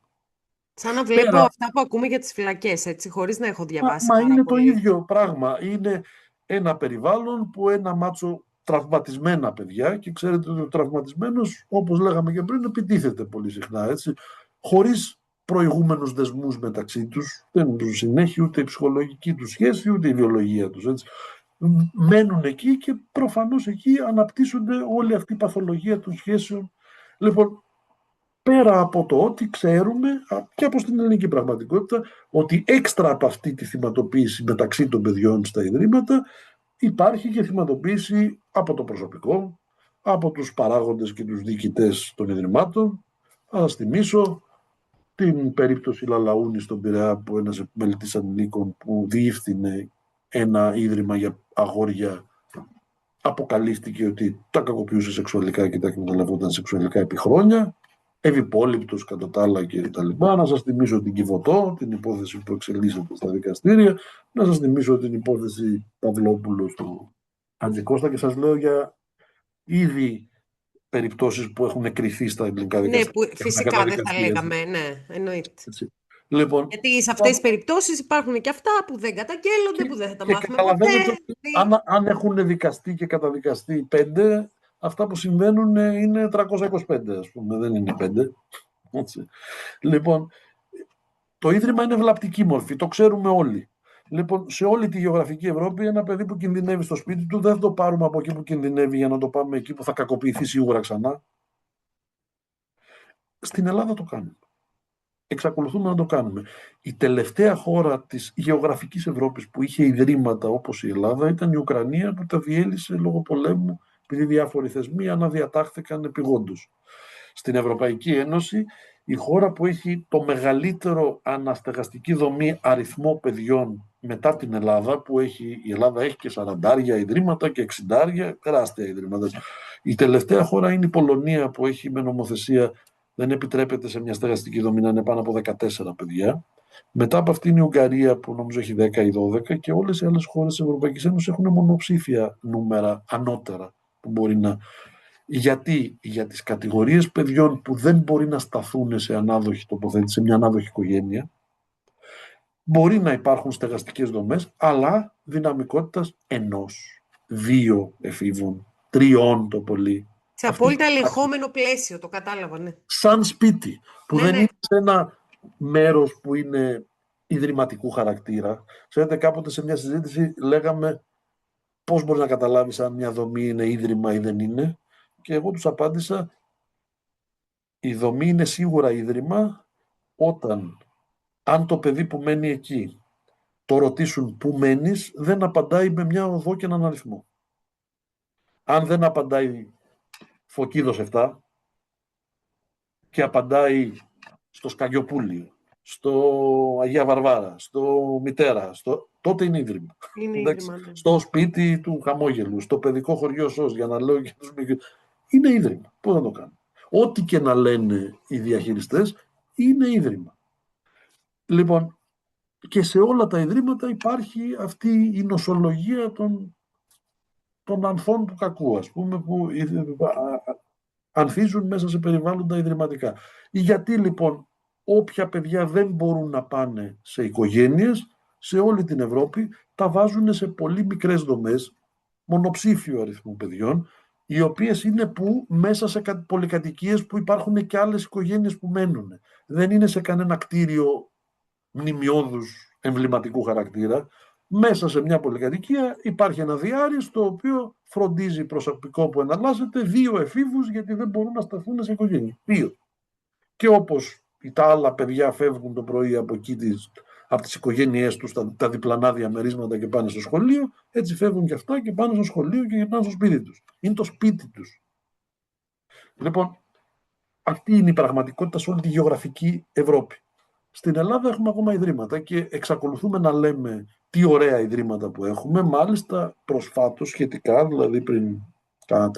Σαν να βλέπω Πέρα, αυτά που ακούμε για τις φυλακές, έτσι, χωρίς να έχω διαβάσει μα πάρα είναι το πολύ. ίδιο πράγμα. Είναι ένα περιβάλλον που ένα μάτσο τραυματισμένα παιδιά, και ξέρετε ότι ο τραυματισμένος, όπως λέγαμε και πριν, επιτίθεται πολύ συχνά, έτσι, χωρίς προηγούμενους δεσμούς μεταξύ τους, δεν τους συνέχει ούτε η ψυχολογική τους σχέση, ούτε η βιολογία τους, έτσι. Μένουν εκεί και προφανώς εκεί αναπτύσσονται όλη αυτή η παθολογία των σχέσεων. Λοιπόν, πέρα από το ότι ξέρουμε και από την ελληνική πραγματικότητα ότι έξτρα από αυτή τη θυματοποίηση μεταξύ των παιδιών στα ιδρύματα υπάρχει και θυματοποίηση από το προσωπικό, από τους παράγοντες και τους διοικητές των ιδρυμάτων. Θα σας θυμίσω την περίπτωση Λαλαούνη στον Πειραιά, που ένας επιμελητής ανηλίκων που διεύθυνε ένα ίδρυμα για αγόρια αποκαλύφθηκε ότι τα κακοποιούσε σεξουαλικά και τα εκμεταλλευόταν σεξουαλικά επί χρόνια. Ευυπόληπτος κατά τα άλλα και τα λοιπά. Να σας θυμίσω την Κιβωτό, την υπόθεση που εξελίσσεται στα δικαστήρια. Να σας θυμίσω την υπόθεση Παυλόπουλου του Χατζικώστα, και σας λέω για ήδη περιπτώσεις που έχουν εκκριθεί στα ελληνικά Ναι, δικαστήρια. που φυσικά δεν θα λέγαμε, ναι, εννοείται. Έτσι. Λοιπόν, Γιατί σε αυτές τις περιπτώσεις υπάρχουν και αυτά που δεν καταγγέλλονται, που δεν θα τα και μάθουμε ποτέ. καταλαβαίνετε ότι αν έχουν δικαστεί και καταδικαστεί 5, αυτά που συμβαίνουν είναι 325, ας πούμε, δεν είναι 5. Έτσι. Λοιπόν, το ίδρυμα είναι βλαπτική μορφή, το ξέρουμε όλοι. Λοιπόν, σε όλη τη γεωγραφική Ευρώπη, ένα παιδί που κινδυνεύει στο σπίτι του, δεν θα το πάρουμε από εκεί που κινδυνεύει για να το πάμε εκεί που θα κακοποιηθεί σίγουρα ξανά. Στην Ελλάδα το κάνουμε. Εξακολουθούμε να το κάνουμε. Η τελευταία χώρα της γεωγραφικής Ευρώπης που είχε ιδρύματα όπως η Ελλάδα ήταν η Ουκρανία, που τα διέλυσε λόγω πολέμου, επειδή διάφοροι θεσμοί αναδιατάχθηκαν επειγόντως. Στην Ευρωπαϊκή Ένωση, η χώρα που έχει το μεγαλύτερο αναστεγαστική δομή αριθμό παιδιών μετά την Ελλάδα, που η Ελλάδα έχει και 40 ιδρύματα και 60, τεράστια ιδρύματα. Η τελευταία χώρα είναι η Πολωνία, που έχει με νομοθεσία δεν επιτρέπεται σε μια στεγαστική δομή να είναι πάνω από 14 παιδιά. Μετά από αυτή είναι η Ουγγαρία, που νομίζω έχει 10 ή 12, και όλες οι άλλες χώρες της Ευρωπαϊκής Ένωσης έχουν μονοψήφια νούμερα ανώτερα που μπορεί να. Γιατί για τις κατηγορίες παιδιών που δεν μπορεί να σταθούν σε ανάδοχη τοποθέτηση, σε μια ανάδοχη οικογένεια, μπορεί να υπάρχουν στεγαστικές δομές, αλλά δυναμικότητας 1, 2 εφήβων, 3 το πολύ. Σε Αυτή απόλυτα ελεγχόμενο πλαίσιο, το κατάλαβα, ναι. σαν σπίτι, που Ναι, δεν ναι. είναι σε ένα μέρος που είναι ιδρυματικού χαρακτήρα. Ξέρετε, κάποτε σε μια συζήτηση λέγαμε πώς μπορεί να καταλάβεις αν μια δομή είναι ίδρυμα ή δεν είναι, και εγώ τους απάντησα, η δομή είναι σίγουρα ίδρυμα αν το παιδί που μένει εκεί το ρωτήσουν πού μένεις, δεν απαντάει με μια οδό και έναν αριθμό. Αν δεν απαντάει Φωκίδος 7 και απαντάει στο Σκαγιοπούλιο, στο Αγία Βαρβάρα, στο Μητέρα, τότε είναι ίδρυμα. Είναι Εντάξει, ίδρυμα, ναι. στο σπίτι του Χαμόγελου, στο παιδικό χωριό ΣΟΣ, για να λέω και τους μικρούς. Είναι ίδρυμα. Πώς να το κάνω. Ό,τι και να λένε οι διαχειριστές, είναι ίδρυμα. Λοιπόν, και σε όλα τα ιδρύματα υπάρχει αυτή η νοσολογία των ανθών του κακού, ας πούμε, που ανθίζουν μέσα σε περιβάλλοντα ιδρυματικά. Γιατί λοιπόν όποια παιδιά δεν μπορούν να πάνε σε οικογένειες, σε όλη την Ευρώπη, τα βάζουν σε πολύ μικρές δομές, μονοψήφιο αριθμό παιδιών, οι οποίες είναι που μέσα σε πολυκατοικίες που υπάρχουν και άλλες οικογένειες που μένουν. Δεν είναι σε κανένα κτίριο μνημειώδους εμβληματικού χαρακτήρα. Μέσα σε μια πολυκατοικία υπάρχει ένα διάρρη στο οποίο φροντίζει προσωπικό που εναλλάσσεται 2 εφήβους γιατί δεν μπορούν να σταθούν σε οικογένεια. 2. Και όπως τα άλλα παιδιά φεύγουν το πρωί από εκεί από τις οικογένειές τους, τα διπλανά διαμερίσματα και πάνε στο σχολείο, έτσι φεύγουν και αυτά και πάνε στο σχολείο και γυρνάνε στο σπίτι τους. Είναι το σπίτι τους. Λοιπόν, αυτή είναι η πραγματικότητα σε όλη τη γεωγραφική Ευρώπη. Στην Ελλάδα έχουμε ακόμα ιδρύματα και εξακολουθούμε να λέμε τι ωραία ιδρύματα που έχουμε. Μάλιστα προσφάτως σχετικά, δηλαδή πριν κάνα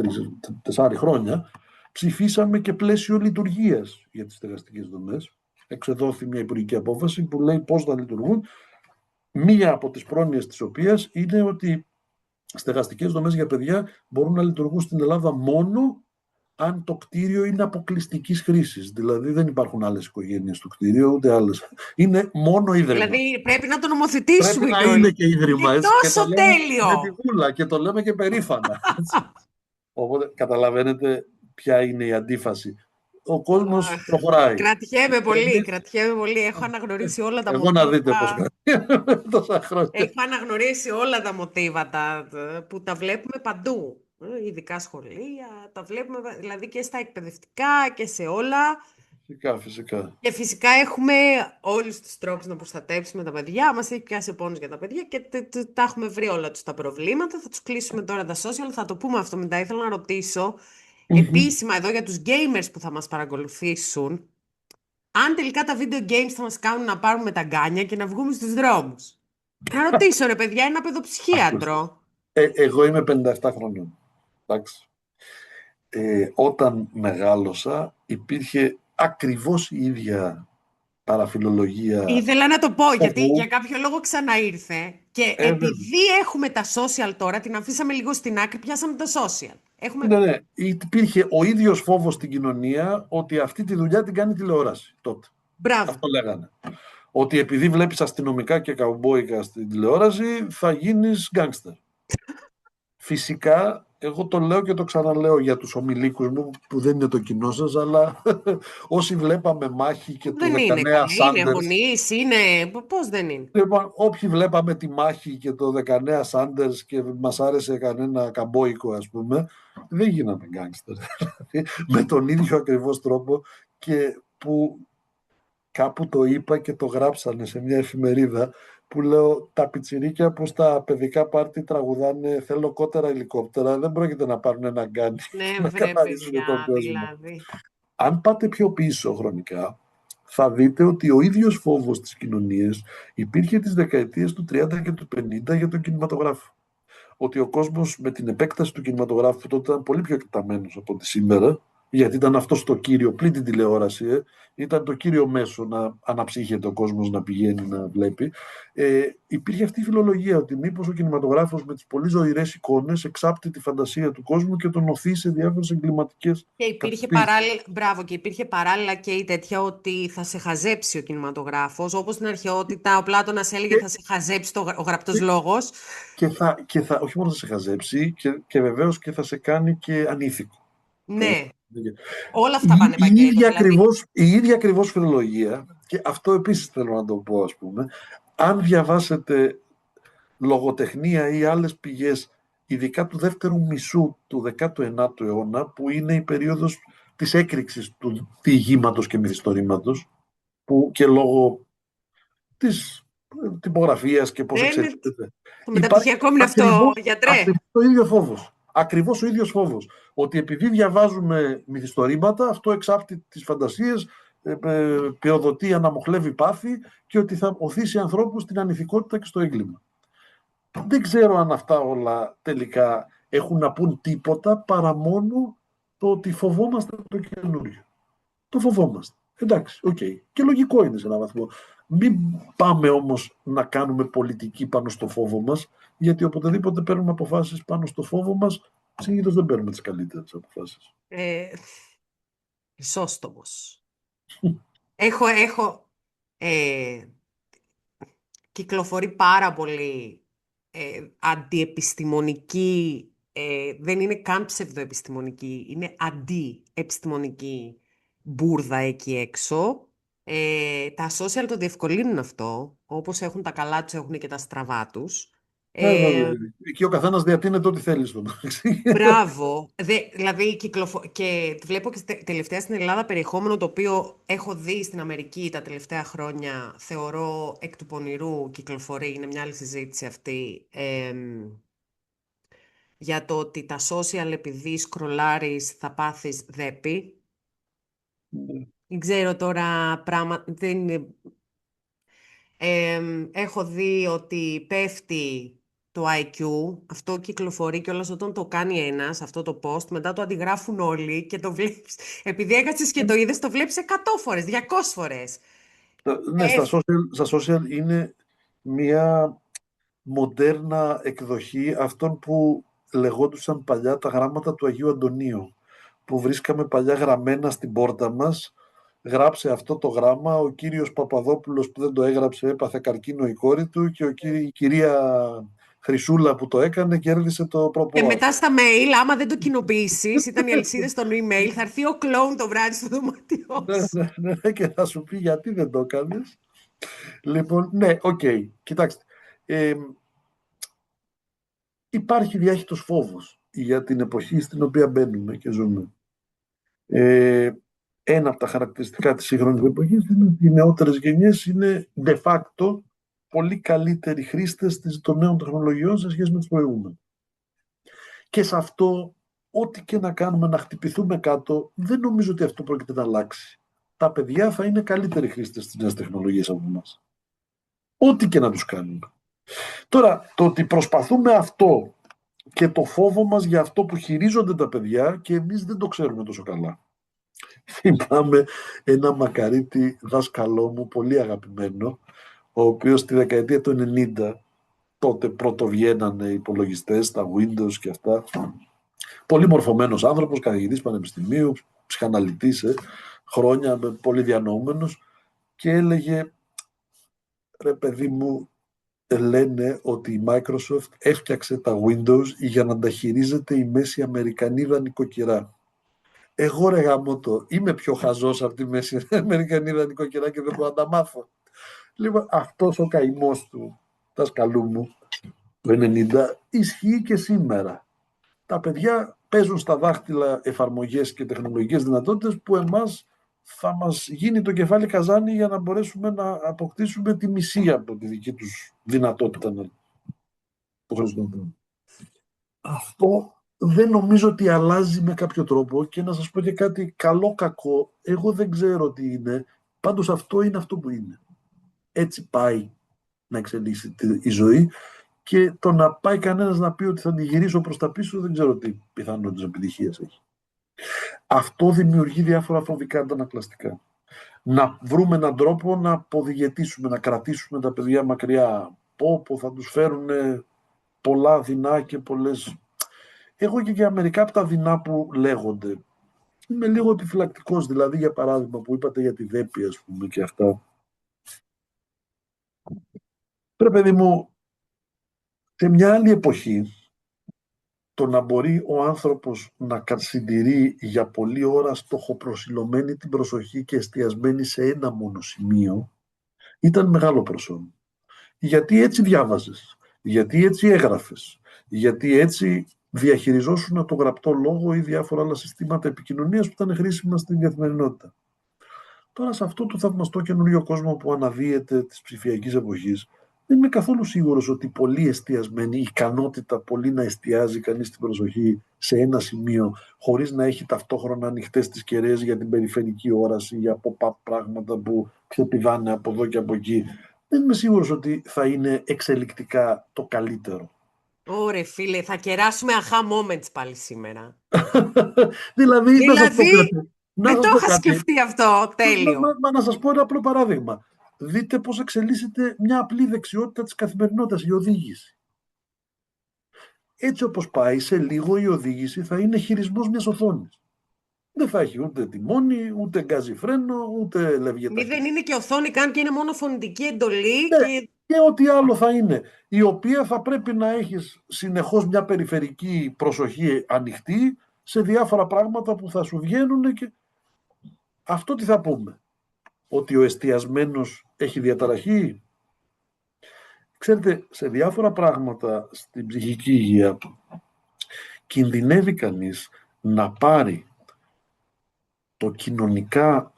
3-4 χρόνια, ψηφίσαμε και πλαίσιο λειτουργίας για τις στεγαστικές δομές. Εξεδόθη μια υπουργική απόφαση που λέει πώς θα λειτουργούν. Μία από τις πρόνοιες της οποίας είναι ότι στεγαστικές δομές για παιδιά μπορούν να λειτουργούν στην Ελλάδα μόνο αν το κτίριο είναι αποκλειστικής χρήσης. Δηλαδή δεν υπάρχουν άλλες οικογένειες στο κτίριο, ούτε άλλες. Είναι μόνο ίδρυμα. Δηλαδή πρέπει να το Πρέπει νομοθετήσουμε να κιόλας. είναι και ίδρυμα. Είναι Και το τόσο λέμε με τη τέλειο. βούλα και το λέμε και περήφανα. Οπότε καταλαβαίνετε ποια είναι η αντίφαση. Ο κόσμος Αχ, προχωράει. κρατιέμαι πολύ, Εμείς, κρατιέμαι πολύ. Έχω αναγνωρίσει όλα τα εδώ να δείτε πώς μοτίβα. κάνει τόσα χρόνια. Έχω αναγνωρίσει όλα τα μοτίβα που τα βλέπουμε παντού. Ειδικά σχολεία, τα βλέπουμε δηλαδή και στα εκπαιδευτικά και σε όλα. Φυσικά, φυσικά. Και φυσικά έχουμε όλους τους τρόπους να προστατέψουμε τα παιδιά. Μας έχει πιάσει ο πόνος για τα παιδιά και τα έχουμε βρει όλα τους τα προβλήματα. Θα τους κλείσουμε τώρα τα social, θα το πούμε αυτό μετά. Ήθελα να ρωτήσω επίσημα εδώ για τους gamers που θα μας παρακολουθήσουν, αν τελικά τα video games θα μας κάνουν να πάρουμε τα γκάνια και να βγούμε στους δρόμους. Να ρωτήσω ρε παιδιά, ένα παιδοψυχίατρο. Εγώ είμαι 57 χρονών. Εντάξει. Όταν μεγάλωσα υπήρχε ακριβώς η ίδια παραφιλολογία Ήθελα να το πω γιατί για φόβου. κάποιο λόγο ξαναήρθε και επειδή έχουμε τα social τώρα, την αφήσαμε λίγο στην άκρη, πιάσαμε τα social. Έχουμε... Ναι, ναι. Υπήρχε ο ίδιος φόβος στην κοινωνία ότι αυτή τη δουλειά την κάνει τηλεόραση τότε. Μπράβο. Αυτό λέγανε. Ότι επειδή βλέπεις αστυνομικά και καουμπόικα στην τηλεόραση θα γίνεις γκάνγκστερ. Φυσικά, εγώ το λέω και το ξαναλέω για τους ομιλίκους μου που δεν είναι το κοινό σας, αλλά όσοι βλέπαμε μάχη και του Δεν είναι 19 καλή, είναι Σάντερς. γονείς, είναι... Πώς δεν είναι. Λοιπόν, όποιοι βλέπαμε τη μάχη και το 19 Σάντερς και μας άρεσε κανένα καμπόικο, ας πούμε, δεν γίναμε γκάνγκστερ. Με τον ίδιο ακριβώς τρόπο και που κάπου το είπα και το γράψανε σε μια εφημερίδα που λέω τα πιτσιρίκια που στα παιδικά πάρτι τραγουδάνε θέλω κότερα ελικόπτερα δεν πρόκειται να πάρουν ένα γκάνι Ναι, να βρε καθαρίσουν τον παιδιά, κόσμο. δηλαδή. Αν πάτε πιο πίσω χρονικά θα δείτε ότι ο ίδιος φόβος στις κοινωνίες υπήρχε τις δεκαετίες του 30 και του 50 για τον κινηματογράφο. Ότι ο κόσμος με την επέκταση του κινηματογράφου που τότε ήταν πολύ πιο εκτεταμένος από ό,τι σήμερα, γιατί ήταν αυτό το κύριο, πλην την τηλεόραση, ήταν το κύριο μέσο να αναψύχεται ο κόσμος να πηγαίνει να βλέπει. Υπήρχε αυτή η φιλολογία ότι μήπως ο κινηματογράφος με τις πολύ ζωηρές εικόνες εξάπτει τη φαντασία του κόσμου και τον οθεί σε διάφορες εγκληματικές Και υπήρχε κατευθύνσεις. παράλληλα, μπράβο, και υπήρχε παράλληλα και η τέτοια ότι θα σε χαζέψει ο κινηματογράφος, όπως στην αρχαιότητα ο Πλάτωνας έλεγε θα σε χαζέψει ο γραπτός λόγος. Και θα όχι μόνο θα σε χαζέψει και βεβαίως και θα σε κάνει και ανήθικο. Ναι, όλα αυτά πάνε Η πακέτο, ίδια δηλαδή. η ίδια ακριβώς φιλολογία, και αυτό επίσης θέλω να το πω, ας πούμε, αν διαβάσετε λογοτεχνία ή άλλες πηγές, ειδικά του δεύτερου μισού του 19ου αιώνα, που είναι η περίοδος της έκρηξης του διηγήματος και μυθιστορήματος, που και λόγω της τυπογραφίας και πώς Ναι, ναι. εξελίσσεται. Το Υπάρχει μεταπτυχιακό μου είναι αυτό, ακριβώς γιατρέ. το ίδιο φόβος. Ακριβώς ο ίδιος φόβος. Ότι επειδή διαβάζουμε μυθιστορήματα, αυτό εξάπτει τις φαντασίες, πυροδοτεί, αναμοχλεύει πάθη και ότι θα οθήσει ανθρώπους στην ανηθικότητα και στο έγκλημα. Δεν ξέρω αν αυτά όλα τελικά έχουν να πούν τίποτα παρά μόνο το ότι φοβόμαστε το καινούριο. Το φοβόμαστε. Εντάξει, οκ. Και λογικό είναι σε έναν βαθμό. Μην πάμε όμως να κάνουμε πολιτική πάνω στο φόβο μας, γιατί οποτεδήποτε παίρνουμε αποφάσεις πάνω στο φόβο μας, συνήθως δεν παίρνουμε τις καλύτερες αποφάσεις. Χρυσόστομος. Έχω κυκλοφορεί πάρα πολύ αντιεπιστημονική, δεν είναι καν ψευδοεπιστημονική, είναι αντιεπιστημονική μπουρδα εκεί έξω. Τα social το διευκολύνουν αυτό, όπως έχουν τα καλά τους, έχουν και τα στραβά τους. Ε, Εκεί ο καθένας διατείνεται ό,τι θέλει στον. Μπράβο. Δηλαδή, και βλέπω και τελευταία στην Ελλάδα περιεχόμενο το οποίο έχω δει στην Αμερική τα τελευταία χρόνια, θεωρώ εκ του πονηρού κυκλοφορεί, είναι μια άλλη συζήτηση αυτή, για το ότι τα social επειδή σκρολάρεις θα πάθεις δέπη. Δεν ξέρω τώρα πράγματα, έχω δει ότι πέφτει το IQ, αυτό κυκλοφορεί και όλας όταν το κάνει ένας, αυτό το post, μετά το αντιγράφουν όλοι και το βλέπεις. Επειδή έκατσες και το είδες, το βλέπεις 100 φορές, 200 φορές. Ναι, στα social είναι μια μοντέρνα εκδοχή αυτών που λεγόντουσαν παλιά τα γράμματα του Αγίου Αντωνίου, που βρίσκαμε παλιά γραμμένα στην πόρτα μας. Γράψε αυτό το γράμμα, ο κύριος Παπαδόπουλος που δεν το έγραψε έπαθε καρκίνο η κόρη του και η κυρία Χρυσούλα που το έκανε κέρδισε το Και προπόα. μετά στα mail, άμα δεν το κοινοποιήσεις, ήταν οι αλυσίδες των email, θα έρθει ο κλόουν το βράδυ στο δωμάτιό Ναι, σου. ναι, ναι, και θα σου πει γιατί δεν το έκανες. Λοιπόν, ναι, οκ. Κοιτάξτε, υπάρχει διάχυτος φόβος για την εποχή στην οποία μπαίνουμε και ζούμε. Ε, Ένα από τα χαρακτηριστικά της σύγχρονης εποχής είναι ότι οι νεότερες γενιές είναι de facto πολύ καλύτεροι χρήστες των νέων τεχνολογιών σε σχέση με τις προηγούμενες. Και σε αυτό, ό,τι και να κάνουμε να χτυπηθούμε κάτω, δεν νομίζω ότι αυτό πρόκειται να αλλάξει. Τα παιδιά θα είναι καλύτεροι χρήστες της νέας τεχνολογίας από εμάς. Ό,τι και να τους κάνουμε. Τώρα, το ότι προσπαθούμε αυτό και το φόβο μας για αυτό που χειρίζονται τα παιδιά και εμείς δεν το ξέρουμε τόσο καλά. Θυμάμαι ένα μακαρίτι δάσκαλό μου, πολύ αγαπημένο, ο οποίος στη δεκαετία του 90, τότε πρωτοβγαίνανε οι υπολογιστές, τα Windows και αυτά, πολύ μορφωμένος άνθρωπος, καθηγητής πανεπιστημίου, ψυχαναλυτής, χρόνια, πολύ διανοούμενος, και έλεγε, ρε παιδί μου, λένε ότι η Microsoft έφτιαξε τα Windows για να τα χειρίζεται η Μέση Αμερικανίδα νοικοκυρά. Εγώ ρε γαμώτο, είμαι πιο χαζός από τη Μέση Αμερικανίδα νοικοκυρά και δεν μπορώ να τα μάθω. Λοιπόν, αυτός ο καημός του δασκαλού μου, το 90, ισχύει και σήμερα. Τα παιδιά παίζουν στα δάχτυλα εφαρμογές και τεχνολογικές δυνατότητες που εμάς θα μας γίνει το κεφάλι καζάνι για να μπορέσουμε να αποκτήσουμε τη μισή από τη δική τους δυνατότητα να το χρησιμοποιούμε. Αυτό δεν νομίζω ότι αλλάζει με κάποιο τρόπο, και να σας πω και κάτι καλό κακό, εγώ δεν ξέρω τι είναι, πάντως αυτό είναι αυτό που είναι. Έτσι πάει να εξελίσσει η ζωή, και το να πάει κανένας να πει ότι θα τη γυρίσω προς τα πίσω δεν ξέρω τι πιθανότητες επιτυχίας έχει. Αυτό δημιουργεί διάφορα φοβικά αντανακλαστικά. Να βρούμε έναν τρόπο να αποδιαιτήσουμε, να κρατήσουμε τα παιδιά μακριά. Πω θα τους φέρουν πολλά δεινά και πολλές. Εγώ και για μερικά από τα δεινά που λέγονται είμαι λίγο επιφυλακτικός. Δηλαδή, για παράδειγμα, που είπατε για τη δέπη, ας πούμε, και αυτά. Ρε παιδί μου, σε μια άλλη εποχή, το να μπορεί ο άνθρωπος να συντηρεί για πολλή ώρα στοχοπροσιλωμένη την προσοχή και εστιασμένη σε ένα μόνο σημείο, ήταν μεγάλο προσόν. Γιατί έτσι διάβαζες, γιατί έτσι έγραφες, γιατί έτσι διαχειριζόσουν το γραπτό λόγο ή διάφορα άλλα συστήματα επικοινωνίας που ήταν χρήσιμα στην καθημερινότητα. Τώρα σε αυτό το θαυμαστό καινούριο κόσμο που αναδύεται της ψηφιακής εποχής, δεν είμαι καθόλου σίγουρος ότι πολύ εστιασμένη, η ικανότητα πολύ να εστιάζει κανείς την προσοχή σε ένα σημείο, χωρίς να έχει ταυτόχρονα ανοιχτές τις κεραίες για την περιφερική όραση, για pop-up πράγματα που ξεπηδάνε από εδώ και από εκεί. Δεν είμαι σίγουρος ότι θα είναι εξελικτικά το καλύτερο. Ωρε φίλε, θα κεράσουμε αχά moments πάλι σήμερα. Δηλαδή, να σας πω Δηλαδή, κάτι. Να δεν το σας πω είχα κάτι. σκεφτεί αυτό. Τέλειο. Να σας πω ένα απλό παράδειγμα. Δείτε πώς εξελίσσεται μια απλή δεξιότητα της καθημερινότητας, η οδήγηση. Έτσι όπως πάει, σε λίγο η οδήγηση θα είναι χειρισμός μιας οθόνης. Δεν θα έχει ούτε τιμόνι, ούτε γκάζι φρένο, ούτε λευγέ Μη δεν ταχύτητα. είναι και οθόνη καν και είναι μόνο φωνητική εντολή Ναι, και και ό,τι άλλο θα είναι, η οποία θα πρέπει να έχεις συνεχώς μια περιφερική προσοχή ανοιχτή σε διάφορα πράγματα που θα σου βγαίνουν και αυτό τι θα πούμε, ότι ο εστιασμένος έχει διαταραχή. Ξέρετε, σε διάφορα πράγματα στην ψυχική υγεία κινδυνεύει κανείς να πάρει το κοινωνικά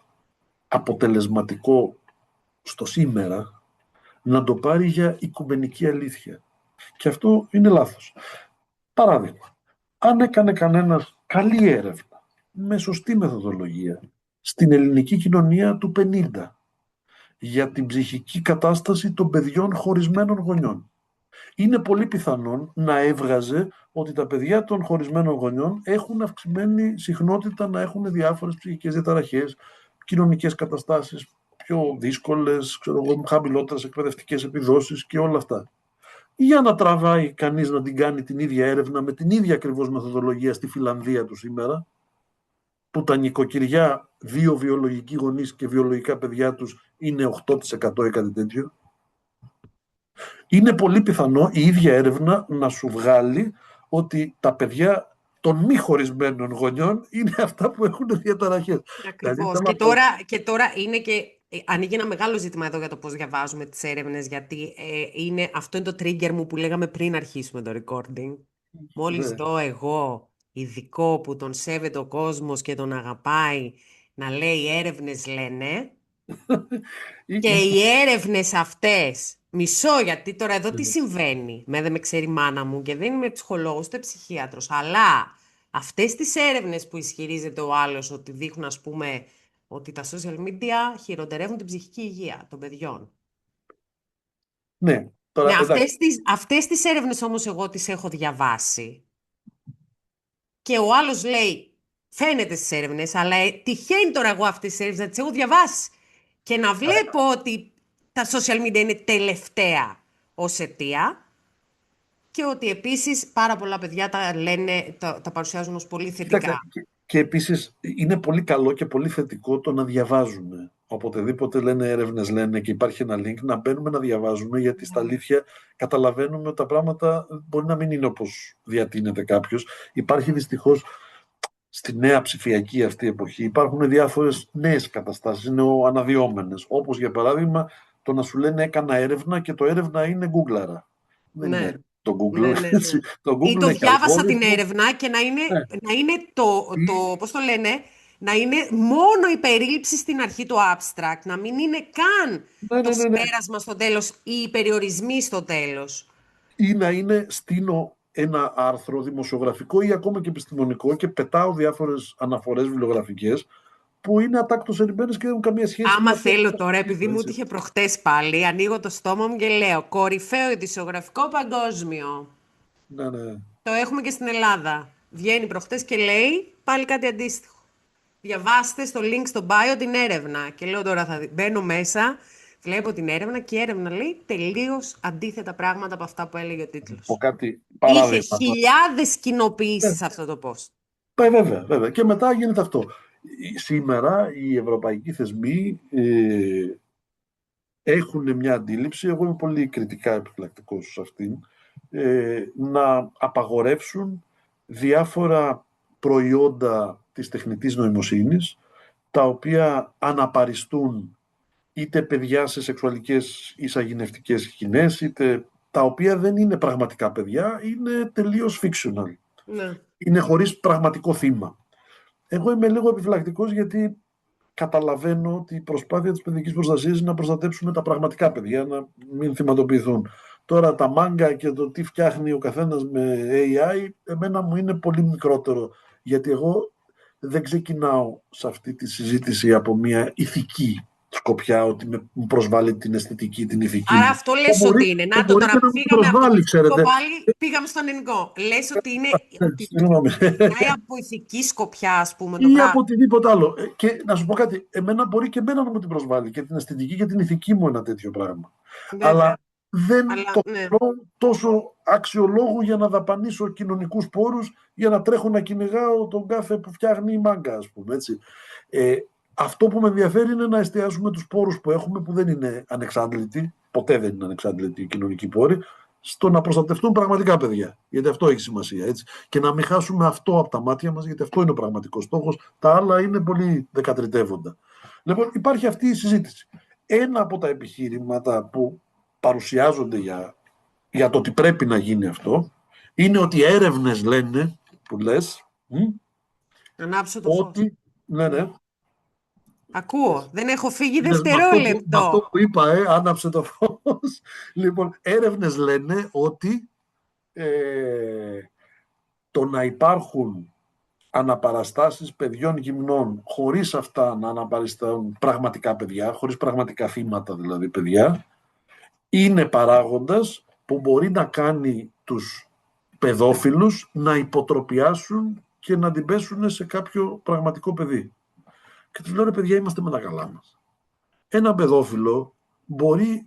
αποτελεσματικό στο σήμερα, να το πάρει για οικουμενική αλήθεια. Και αυτό είναι λάθος. Παράδειγμα, αν έκανε κανένας καλή έρευνα, με σωστή μεθοδολογία, στην ελληνική κοινωνία του 50, για την ψυχική κατάσταση των παιδιών χωρισμένων γονιών, είναι πολύ πιθανόν να έβγαζε ότι τα παιδιά των χωρισμένων γονιών έχουν αυξημένη συχνότητα να έχουν διάφορες ψυχικές διαταραχές, κοινωνικές καταστάσεις πιο δύσκολες, χαμηλότερες εκπαιδευτικές επιδόσεις και όλα αυτά. Για να τραβάει κανείς να την κάνει την ίδια έρευνα με την ίδια ακριβώς μεθοδολογία στη Φιλανδία του σήμερα, που τα νοικοκυριά, δύο βιολογικοί γονείς και βιολογικά παιδιά τους είναι 8% ή κάτι τέτοιο. Είναι πολύ πιθανό η ίδια έρευνα να σου βγάλει ότι τα παιδιά των μη χωρισμένων γονιών είναι αυτά που έχουν διαταραχές. Δηλαδή, ακριβώς. θέλω να πω, Και τώρα είναι και ανοίγει ένα μεγάλο ζήτημα εδώ για το πώς διαβάζουμε τις έρευνες, γιατί αυτό είναι το trigger μου που λέγαμε πριν αρχίσουμε το recording. Μόλις ναι. δω εγώ ειδικό που τον σέβεται ο κόσμος και τον αγαπάει να λέει οι έρευνες λένε, και οι έρευνες αυτές, μισό γιατί τώρα εδώ τι συμβαίνει, δεν με ξέρει η μάνα μου και δεν είμαι ψυχολόγος ούτε ψυχίατρος, αλλά αυτές τις έρευνες που ισχυρίζεται ο άλλος ότι δείχνουν ας πούμε ότι τα social media χειροτερεύουν την ψυχική υγεία των παιδιών. Ναι, Ναι, τώρα εντάξει. αυτές τις έρευνες όμως εγώ τις έχω διαβάσει και ο άλλος λέει φαίνεται στις έρευνες, αλλά τυχαίνει τώρα εγώ αυτές τις έρευνες να τις έχω διαβάσει και να βλέπω ότι τα social media είναι τελευταία ως αιτία και ότι επίσης πάρα πολλά παιδιά τα παρουσιάζουν ως πολύ Κοίταξε, θετικά. και επίσης είναι πολύ καλό και πολύ θετικό το να διαβάζουμε. Οποτεδήποτε λένε έρευνες λένε και υπάρχει ένα link, να μπαίνουμε να διαβάζουμε, γιατί στα αλήθεια καταλαβαίνουμε ότι τα πράγματα μπορεί να μην είναι όπως διατείνεται κάποιος. Υπάρχει δυστυχώς στη νέα ψηφιακή αυτή εποχή, υπάρχουν διάφορες νέες καταστάσεις, είναι αναδυόμενες. Όπως για παράδειγμα το να σου λένε έκανα έρευνα και το έρευνα είναι γκούγκλαρα. Δεν είναι Ναι, το Google, ναι, ναι, ναι. έτσι. Το Ή Google το έχει διάβασα την αλγόριθμο. έρευνα και Ναι. να είναι πώς το λένε, να είναι μόνο η περίληψη στην αρχή το abstract, να μην είναι καν Ναι, το ναι, ναι, ναι. συμπέρασμα στο τέλος ή οι περιορισμοί στο τέλος. Ή να είναι στείνω ένα άρθρο δημοσιογραφικό ή ακόμα και επιστημονικό και πετάω διάφορες αναφορές βιβλιογραφικές που είναι ατάκτως ερημμένες και δεν έχουν καμία σχέση με Άμα αυτό θέλω που τώρα, επειδή μου έτσι. τύχε προχτές πάλι, ανοίγω το στόμα μου και λέω κορυφαίο ειδησιογραφικό παγκόσμιο. Ναι, ναι. Το έχουμε και στην Ελλάδα. Βγαίνει προχτές και λέει πάλι κάτι αντίστοιχο. Διαβάστε στο link στο bio την έρευνα. Και λέω τώρα μπαίνω μέσα, βλέπω την έρευνα και η έρευνα λέει τελείως αντίθετα πράγματα από αυτά που έλεγε ο Πω τίτλος. κάτι Είχε παράδειγμα. χιλιάδες Ναι, κοινοποιήσεις αυτό το post. βέβαια, βέβαια. Και μετά γίνεται αυτό. Σήμερα οι ευρωπαϊκοί θεσμοί έχουν μια αντίληψη, εγώ είμαι πολύ κριτικά επιφυλακτικός σε αυτήν, να απαγορεύσουν διάφορα προϊόντα της τεχνητής νοημοσύνης, τα οποία αναπαριστούν είτε παιδιά σε σεξουαλικές εισαγηνευτικές σκηνές, είτε τα οποία δεν είναι πραγματικά παιδιά, είναι τελείως fictional. Ναι. Είναι χωρίς πραγματικό θύμα. Εγώ είμαι λίγο επιφυλακτικός γιατί καταλαβαίνω ότι η προσπάθεια της παιδικής προστασίας είναι να προστατέψουμε τα πραγματικά παιδιά, να μην θυματοποιηθούν. Τώρα τα μάγκα και το τι φτιάχνει ο καθένας με AI, εμένα μου είναι πολύ μικρότερο, γιατί εγώ δεν ξεκινάω σε αυτή τη συζήτηση από μια ηθική σκοπιά, ότι μου προσβάλλει την αισθητική, την ηθική Άρα μου. αυτό λες ότι είναι. Να το Μπορεί τώρα και που να μου φύγαμε από το προσβάλλει, μυστικό ξέρετε. πάλι, πήγαμε στον ελληνικό. Λες ότι είναι ότι Συγγνώμη. ξεκινάει από ηθική σκοπιά, ας πούμε, το Ή πράγμα. από οτιδήποτε άλλο. Και να σου πω κάτι, εμένα μπορεί και εμένα να μου την προσβάλλει και την αισθητική και την ηθική μου ένα τέτοιο πράγμα. Βέβαια. Αλλά δεν Αλλά το ναι. θεωρώ τόσο αξιολόγου για να δαπανίσω κοινωνικούς πόρους για να τρέχω να κυνηγάω τον κάθε που φτιάχνει η μάγκα, ας πούμε. Έτσι. Αυτό που με ενδιαφέρει είναι να εστιάσουμε τους πόρους που έχουμε, που δεν είναι ανεξάντλητοι, ποτέ δεν είναι ανεξάντλητοι οι κοινωνικοί πόροι, στο να προστατευτούν πραγματικά παιδιά. Γιατί αυτό έχει σημασία. Έτσι. Και να μην χάσουμε αυτό από τα μάτια μας, γιατί αυτό είναι ο πραγματικός στόχος. Τα άλλα είναι πολύ δεκατριτεύοντα. Λοιπόν, υπάρχει αυτή η συζήτηση. Ένα από τα επιχείρηματα που παρουσιάζονται για το ότι πρέπει να γίνει αυτό είναι ότι έρευνες λένε, που λες, Ανάψω το φως. ότι. Ναι. Ακούω. Δεν έχω φύγει Με αυτό δευτερόλεπτο. που είπα, άναψε το φως. Λοιπόν, έρευνες λένε ότι το να υπάρχουν αναπαραστάσεις παιδιών γυμνών χωρίς αυτά να αναπαριστούν πραγματικά παιδιά, χωρίς πραγματικά θύματα δηλαδή παιδιά, είναι παράγοντας που μπορεί να κάνει τους παιδόφιλους να υποτροπιάσουν και να την πέσουν σε κάποιο πραγματικό παιδί. Και τους λέω, ρε παιδιά, είμαστε με τα καλά μας. Ένα παιδόφιλο μπορεί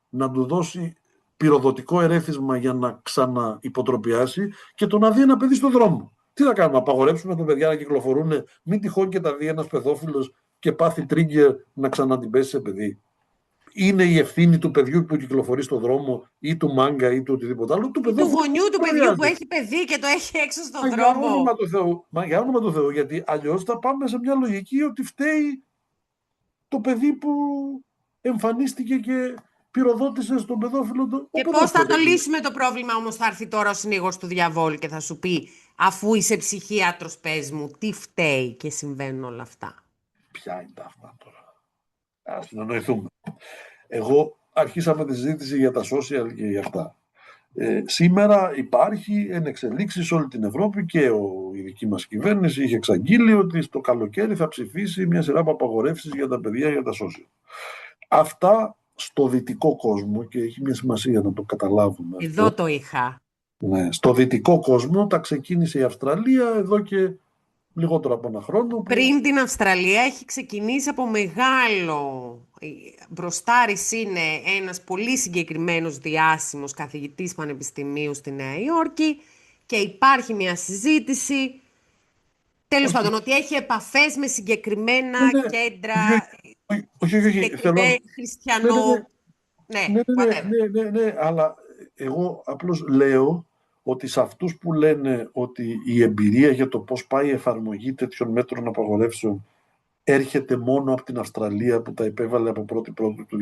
να του δώσει πυροδοτικό ερέθισμα για να ξαναυποτροπιάσει και το να δει ένα παιδί στον δρόμο. Τι θα κάνουμε, απαγορέψουμε τα παιδιά να κυκλοφορούν, μην τυχόν και τα δει ένας παιδόφιλος και πάθει trigger να ξανατιπέσει σε παιδί. Είναι η ευθύνη του παιδιού που κυκλοφορεί στον δρόμο ή του μάγκα ή του οτιδήποτε άλλο. Ή του γονιού του παιδιού που έχει παιδί και το έχει έξω στον δρόμο. Για όνομα του Θεού, γιατί αλλιώς θα πάμε σε μια λογική ότι φταίει το παιδί που εμφανίστηκε και πυροδότησε στον παιδόφιλο. Και πώς θα το λύσουμε το πρόβλημα όμως? Θα έρθει τώρα ο συνήγορος του διαβόλου και θα σου πει, αφού είσαι ψυχίατρος, πες μου, τι φταίει και συμβαίνουν όλα αυτά. Ποια είναι τα αυτά τώρα? Ας συνονοηθούμε. Εγώ αρχίσαμε τη συζήτηση για τα social και για αυτά. Σήμερα υπάρχει εν εξελίξει σε όλη την Ευρώπη και η δική μας κυβέρνηση είχε εξαγγείλει ότι στο καλοκαίρι θα ψηφίσει μια σειρά από απαγορεύσεις για τα παιδιά για τα social. Αυτά στο δυτικό κόσμο, και έχει μια σημασία να το καταλάβουμε. Εδώ αυτό. Το είχα. Ναι, στο δυτικό κόσμο τα ξεκίνησε η Αυστραλία εδώ και λιγότερο από ένα χρόνο. Πριν την Αυστραλία έχει ξεκινήσει από μεγάλο. Μπροστάρης είναι ένας πολύ συγκεκριμένος διάσημος καθηγητής πανεπιστημίου στη Νέα Υόρκη και υπάρχει μια συζήτηση, τέλος πάντων, ότι έχει επαφές με συγκεκριμένα κέντρα, χριστιανό. Ναι, αλλά εγώ απλώς λέω ότι σε αυτούς που λένε ότι η εμπειρία για το πώς πάει η εφαρμογή τέτοιων μέτρων απαγορεύσεων έρχεται μόνο από την Αυστραλία που τα υπέβαλε από 1η του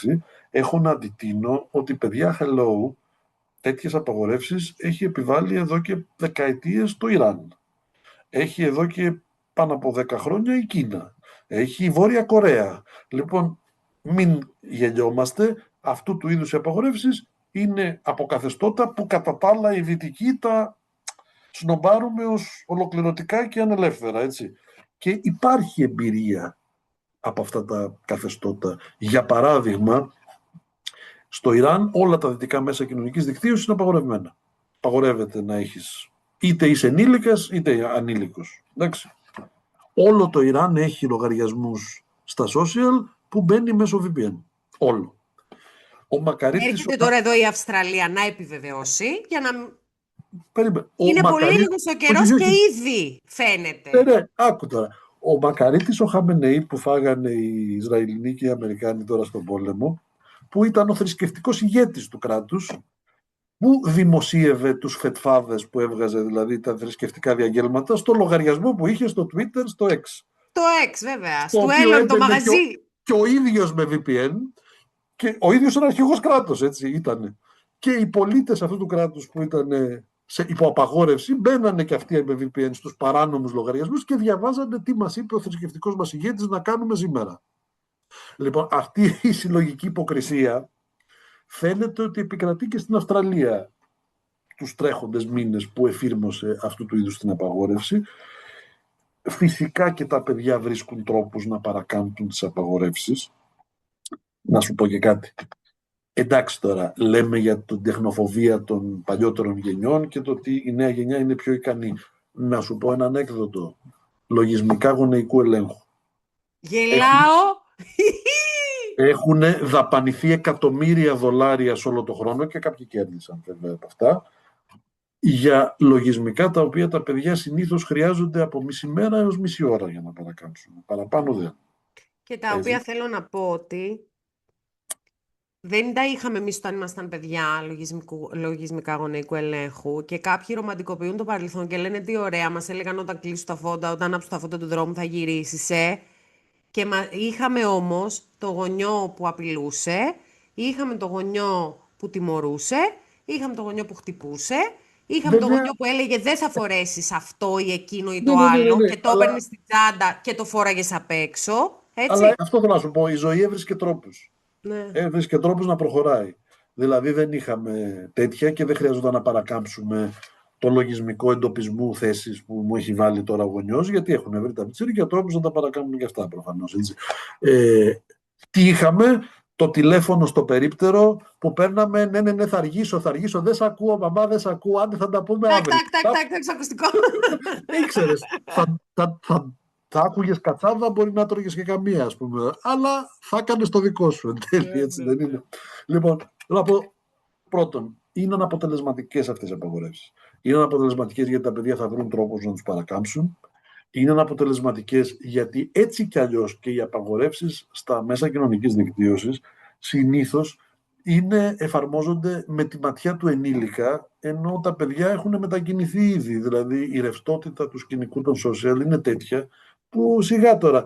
2006, έχω να αντιτείνω ότι, παιδιά, hello, τέτοιες απαγορεύσεις έχει επιβάλει εδώ και δεκαετίες το Ιράν. Έχει εδώ και πάνω από 10 χρόνια η Κίνα. Έχει η Βόρεια Κορέα. Λοιπόν, μην γελιόμαστε, αυτού του είδους οι απαγορεύσεις είναι από καθεστώτα που κατά τα άλλα οι δυτικοί τα σνομπάρουμε ως ολοκληρωτικά και ανελεύθερα, έτσι. Και υπάρχει εμπειρία από αυτά τα καθεστώτα. Για παράδειγμα, στο Ιράν όλα τα δυτικά μέσα κοινωνικής δικτύωσης είναι απαγορευμένα. Απαγορεύεται να έχεις, είτε είσαι ενήλικας είτε ανήλικος. Εντάξει. Όλο το Ιράν έχει λογαριασμούς στα social που μπαίνει μέσω VPN. Όλο. Έρχεται τώρα εδώ η Αυστραλία να επιβεβαιώσει για να... Είναι πολύ λίγος ο καιρός και ήδη φαίνεται. Ναι, άκου τώρα. Ο Μακαρίτης ο Χαμενεή που φάγανε οι Ισραηλινοί και οι Αμερικάνοι τώρα στον πόλεμο, που ήταν ο θρησκευτικός ηγέτης του κράτους, που δημοσίευε τους φετφάδες που έβγαζε, δηλαδή τα θρησκευτικά διαγγέλματα, στο λογαριασμό που είχε στο Twitter, στο X. Το X, βέβαια. Στο Έλλον το μαγαζί. Και ο ίδιος με VPN, και ο ίδιος είναι αρχηγός κράτος, έτσι ήταν. Και οι πολίτες αυτού του κράτους που ήταν υπό απαγόρευση, μπαίνανε και αυτοί με VPN στους παράνομους λογαριασμούς και διαβάζανε τι μας είπε ο θρησκευτικός μας ηγέτης να κάνουμε σήμερα. Λοιπόν, αυτή η συλλογική υποκρισία φαίνεται ότι επικρατεί και στην Αυστραλία τους τρέχοντες μήνες που εφήρμοσε αυτού του είδους την απαγόρευση. Φυσικά και τα παιδιά βρίσκουν τρόπους να παρακάμπτουν τις απαγορεύσεις. Να σου πω και κάτι. Εντάξει τώρα, λέμε για την τεχνοφοβία των παλιότερων γενιών και το ότι η νέα γενιά είναι πιο ικανή. Να σου πω ένα ανέκδοτο. Λογισμικά γονεϊκού ελέγχου. Γελάω! Έχουν δαπανηθεί $1.000.000 σε όλο το χρόνο και κάποιοι κέρδισαν βέβαια από αυτά για λογισμικά τα οποία τα παιδιά συνήθως χρειάζονται από μισή μέρα έως μισή ώρα για να παρακάμψουν. Παραπάνω δεν. Και τα οποία θέλω να πω ότι δεν τα είχαμε εμείς όταν ήμασταν παιδιά λογισμικά γονεϊκού ελέγχου και κάποιοι ρομαντικοποιούν το παρελθόν και λένε τι ωραία, μας έλεγαν όταν κλείσουν τα φώτα, όταν ανάψουν τα φώτα του δρόμου θα γυρίσεις, Και είχαμε όμως το γονιό που απειλούσε, είχαμε το γονιό που τιμωρούσε, είχαμε το γονιό που χτυπούσε, είχαμε το γονιό που έλεγε δεν θα φορέσεις αυτό ή εκείνο ή το άλλο και το έπαιρνες στην τσάντα και το φόραγες απ' έξω. Έτσι. Αλλά αυτό θέλω να σου πω, η ζωή έβρισκε τρόπους. Ναι. Έβρισκε τρόπους να προχωράει. Δηλαδή δεν είχαμε τέτοια και δεν χρειαζόταν να παρακάμψουμε το λογισμικό εντοπισμού θέσης που μου έχει βάλει τώρα ο γονιός, γιατί έχουν βρει τα πιτσίρικα τρόπους να τα παρακάμψουν και αυτά προφανώς. Έτσι. Τι είχαμε, το τηλέφωνο στο περίπτερο που παίρναμε, ναι, θα αργήσω, δεν σ' ακούω, μαμά, δεν σ' ακούω, άντε θα τα πούμε αύριο. Τάκ, ακουστικό. Ήξερες, θα άκουγες κατσάδα, μπορεί να τρώγες και καμία, ας πούμε, αλλά θα έκανες το δικό σου, εν τέλει, έτσι δεν είναι. Λοιπόν, να πω, πρώτον, είναι αναποτελεσματικές αυτές οι απαγορεύσεις. Είναι αναποτελεσματικές γιατί τα παιδιά θα βρουν τρόπους να τους παρακάμψουν. Είναι αναποτελεσματικές γιατί έτσι κι αλλιώς και οι απαγορεύσεις στα μέσα κοινωνικής δικτύωσης συνήθως εφαρμόζονται με τη ματιά του ενήλικα, ενώ τα παιδιά έχουν μετακινηθεί ήδη. Δηλαδή η ρευστότητα του σκηνικού των social είναι τέτοια που σιγά τώρα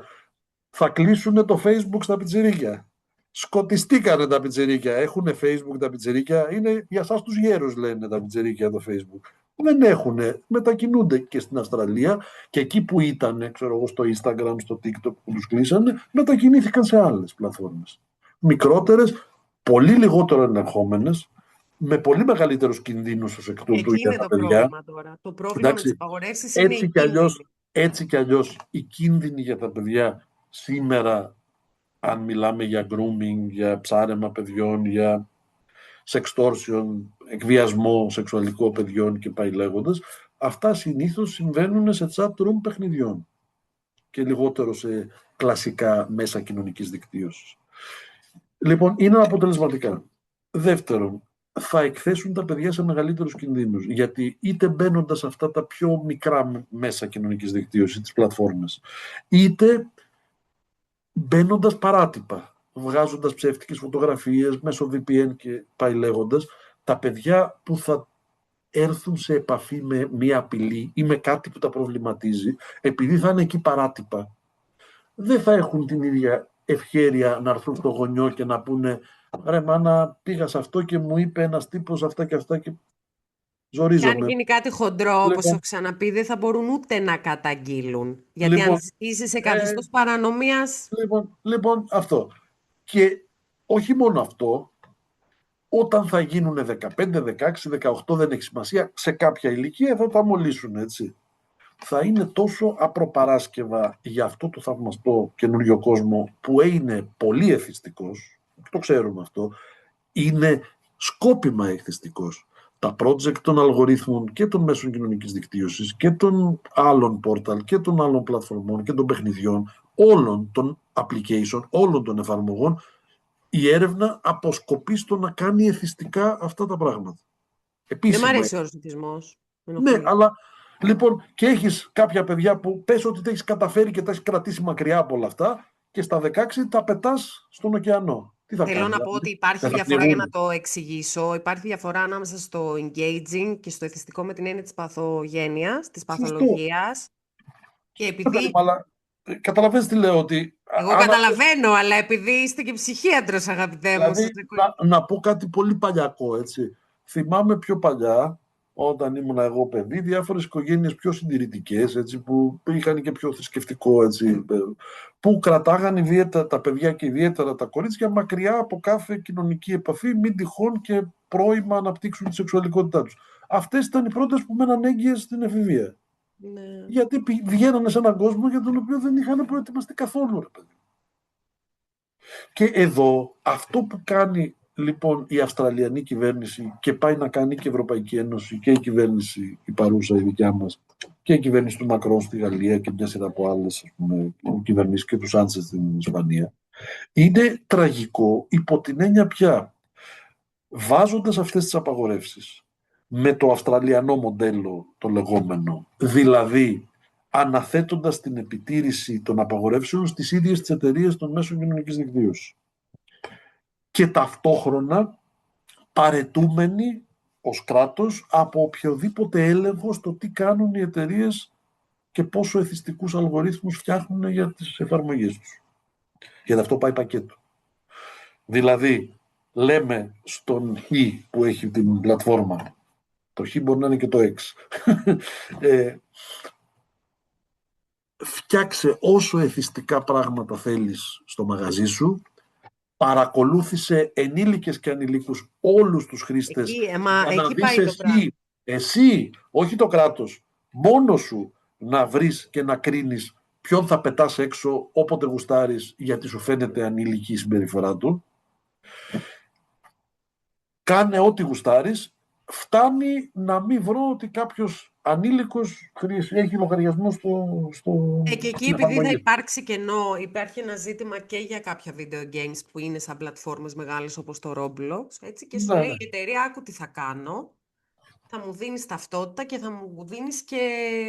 θα κλείσουν το Facebook στα πιτσιρίκια. Σκοτιστήκανε τα πιτσιρίκια. Έχουν Facebook τα πιτσιρίκια. Είναι για εσάς τους γέρους, λένε τα πιτσιρίκια το Facebook. Δεν έχουν. Μετακινούνται και στην Αυστραλία και εκεί που ήταν, ξέρω εγώ, στο Instagram, στο TikTok που τους κλείσανε, μετακινήθηκαν σε άλλες πλατφόρμες. Μικρότερες, πολύ λιγότερο ελεγχόμενες, με πολύ μεγαλύτερους κινδύνους ως εκ τούτου για τα παιδιά. Πρόβλημα τώρα. Το πρόβλημα με τις απαγορεύσεις είναι η κίνδυνη. Έτσι κι αλλιώς οι κίνδυνοι για τα παιδιά σήμερα, αν μιλάμε για grooming, για ψάρεμα παιδιών, για sextortion, εκβιασμό σεξουαλικό παιδιών και πάει λέγοντας, αυτά συνήθως συμβαίνουν σε chat room παιχνιδιών και λιγότερο σε κλασικά μέσα κοινωνικής δικτύωσης. Λοιπόν, είναι αποτελεσματικά. Δεύτερον, θα εκθέσουν τα παιδιά σε μεγαλύτερους κινδύνους, γιατί είτε μπαίνοντας σε αυτά τα πιο μικρά μέσα κοινωνικής δικτύωσης, τις πλατφόρμες, είτε μπαίνοντας παράτυπα, βγάζοντας ψεύτικες φωτογραφίες μέσω VPN και πάει λέγοντας, τα παιδιά που θα έρθουν σε επαφή με μία απειλή ή με κάτι που τα προβληματίζει, επειδή θα είναι εκεί παράτυπα, δεν θα έχουν την ίδια ευχέρεια να έρθουν στο γονιό και να πούνε «Ρε μάνα, πήγα σε αυτό και μου είπε ένας τύπος αυτά και αυτά και ζορίζομαι». Και αν γίνει κάτι χοντρό, όπως έχω ξαναπεί, δεν θα μπορούν ούτε να καταγγείλουν. Γιατί αν είσαι σε καθεστώς παρανομίας... Λοιπόν, αυτό. Και όχι μόνο αυτό, όταν θα γίνουν 15, 16, 18, δεν έχει σημασία, σε κάποια ηλικία θα τα μολύσουν, έτσι. Θα είναι τόσο απροπαράσκευα για αυτό το θαυμαστό καινούριο κόσμο που είναι πολύ εθιστικός, το ξέρουμε αυτό, είναι σκόπιμα εθιστικός. Τα project των αλγορίθμων και των μέσων κοινωνικής δικτύωσης και των άλλων πόρταλ και των άλλων πλατφορμών και των παιχνιδιών, όλων των application, όλων των εφαρμογών, η έρευνα αποσκοπεί στο να κάνει εθιστικά αυτά τα πράγματα. Δεν μ' αρέσει ο ορθισμός. Ναι, αλλά λοιπόν και έχεις κάποια παιδιά που πες ότι τα έχεις καταφέρει και τα έχεις κρατήσει μακριά από όλα αυτά και στα 16 τα πετάς στον ωκεανό. Θέλω να πω ότι υπάρχει διαφορά, για να το εξηγήσω. Υπάρχει διαφορά ανάμεσα στο engaging και στο εθιστικό με την έννοια της παθογένειας, της παθολογίας. Και επειδή... Καταλαβαίνεις τι λέω, ότι... Εγώ καταλαβαίνω, αλλά επειδή είστε και ψυχίατρος, αγαπητέ μου. Δηλαδή, να πω κάτι πολύ παλιακό, έτσι. Θυμάμαι πιο παλιά, όταν ήμουν εγώ παιδί, διάφορες οικογένειες πιο συντηρητικές, έτσι, που είχαν και πιο θρησκευτικό, έτσι, που κρατάγαν ιδιαίτερα τα παιδιά και ιδιαίτερα τα κορίτσια μακριά από κάθε κοινωνική επαφή, μην τυχόν και πρώιμα αναπτύξουν τη σεξουαλικότητά τους. Αυτές ήταν οι πρώτες που μέναν έγκυες στην εφηβεία. Ναι. Γιατί βγαίνανε σε έναν κόσμο για τον οποίο δεν είχαν προετοιμαστεί καθόλου, ρε παιδί. Και εδώ αυτό που κάνει λοιπόν η Αυστραλιανή κυβέρνηση και πάει να κάνει και η Ευρωπαϊκή Ένωση και η κυβέρνηση η παρούσα η δικιά μας και η κυβέρνηση του Μακρόν στη Γαλλία και μια σειρά από άλλες κυβερνήσεις και του Σάντσες στην Ισπανία, είναι τραγικό υπό την έννοια πια, βάζοντας αυτές τις απαγορεύσεις με το αυστραλιανό μοντέλο το λεγόμενο, δηλαδή αναθέτοντας την επιτήρηση των απαγορεύσεων στις ίδιες τις εταιρείες των μέσων κοινωνικής δικτύωσης. Και ταυτόχρονα παρετούμενοι ως κράτος από οποιοδήποτε έλεγχο στο τι κάνουν οι εταιρείες και πόσο εθιστικούς αλγορίθμους φτιάχνουν για τις εφαρμογές τους. Γιατί αυτό πάει πακέτο. Δηλαδή, λέμε στον Χ που έχει την πλατφόρμα, το Χ μπορεί να είναι και το X, φτιάξε όσο εθιστικά πράγματα θέλεις στο μαγαζί σου, παρακολούθησε ενήλικες και ανηλίκους όλους τους χρήστες για να Εκεί δεις πάει το πράγμα. εσύ, όχι το κράτος, μόνος σου να βρεις και να κρίνεις ποιον θα πετάς έξω όποτε γουστάρεις γιατί σου φαίνεται ανήλικη η συμπεριφορά του. Κάνε ό,τι γουστάρεις. Φτάνει να μην βρω ότι κάποιος ανήλικος έχει λογαριασμό Και εκεί στην επειδή θα εφαρμογή. υπάρξει κενό, υπάρχει ένα ζήτημα και για κάποια video games που είναι σαν πλατφόρμες μεγάλες όπως το Roblox, έτσι, και σου Ναι, λέει ναι. η εταιρεία, άκου τι θα κάνω, θα μου δίνεις ταυτότητα και θα μου δίνεις και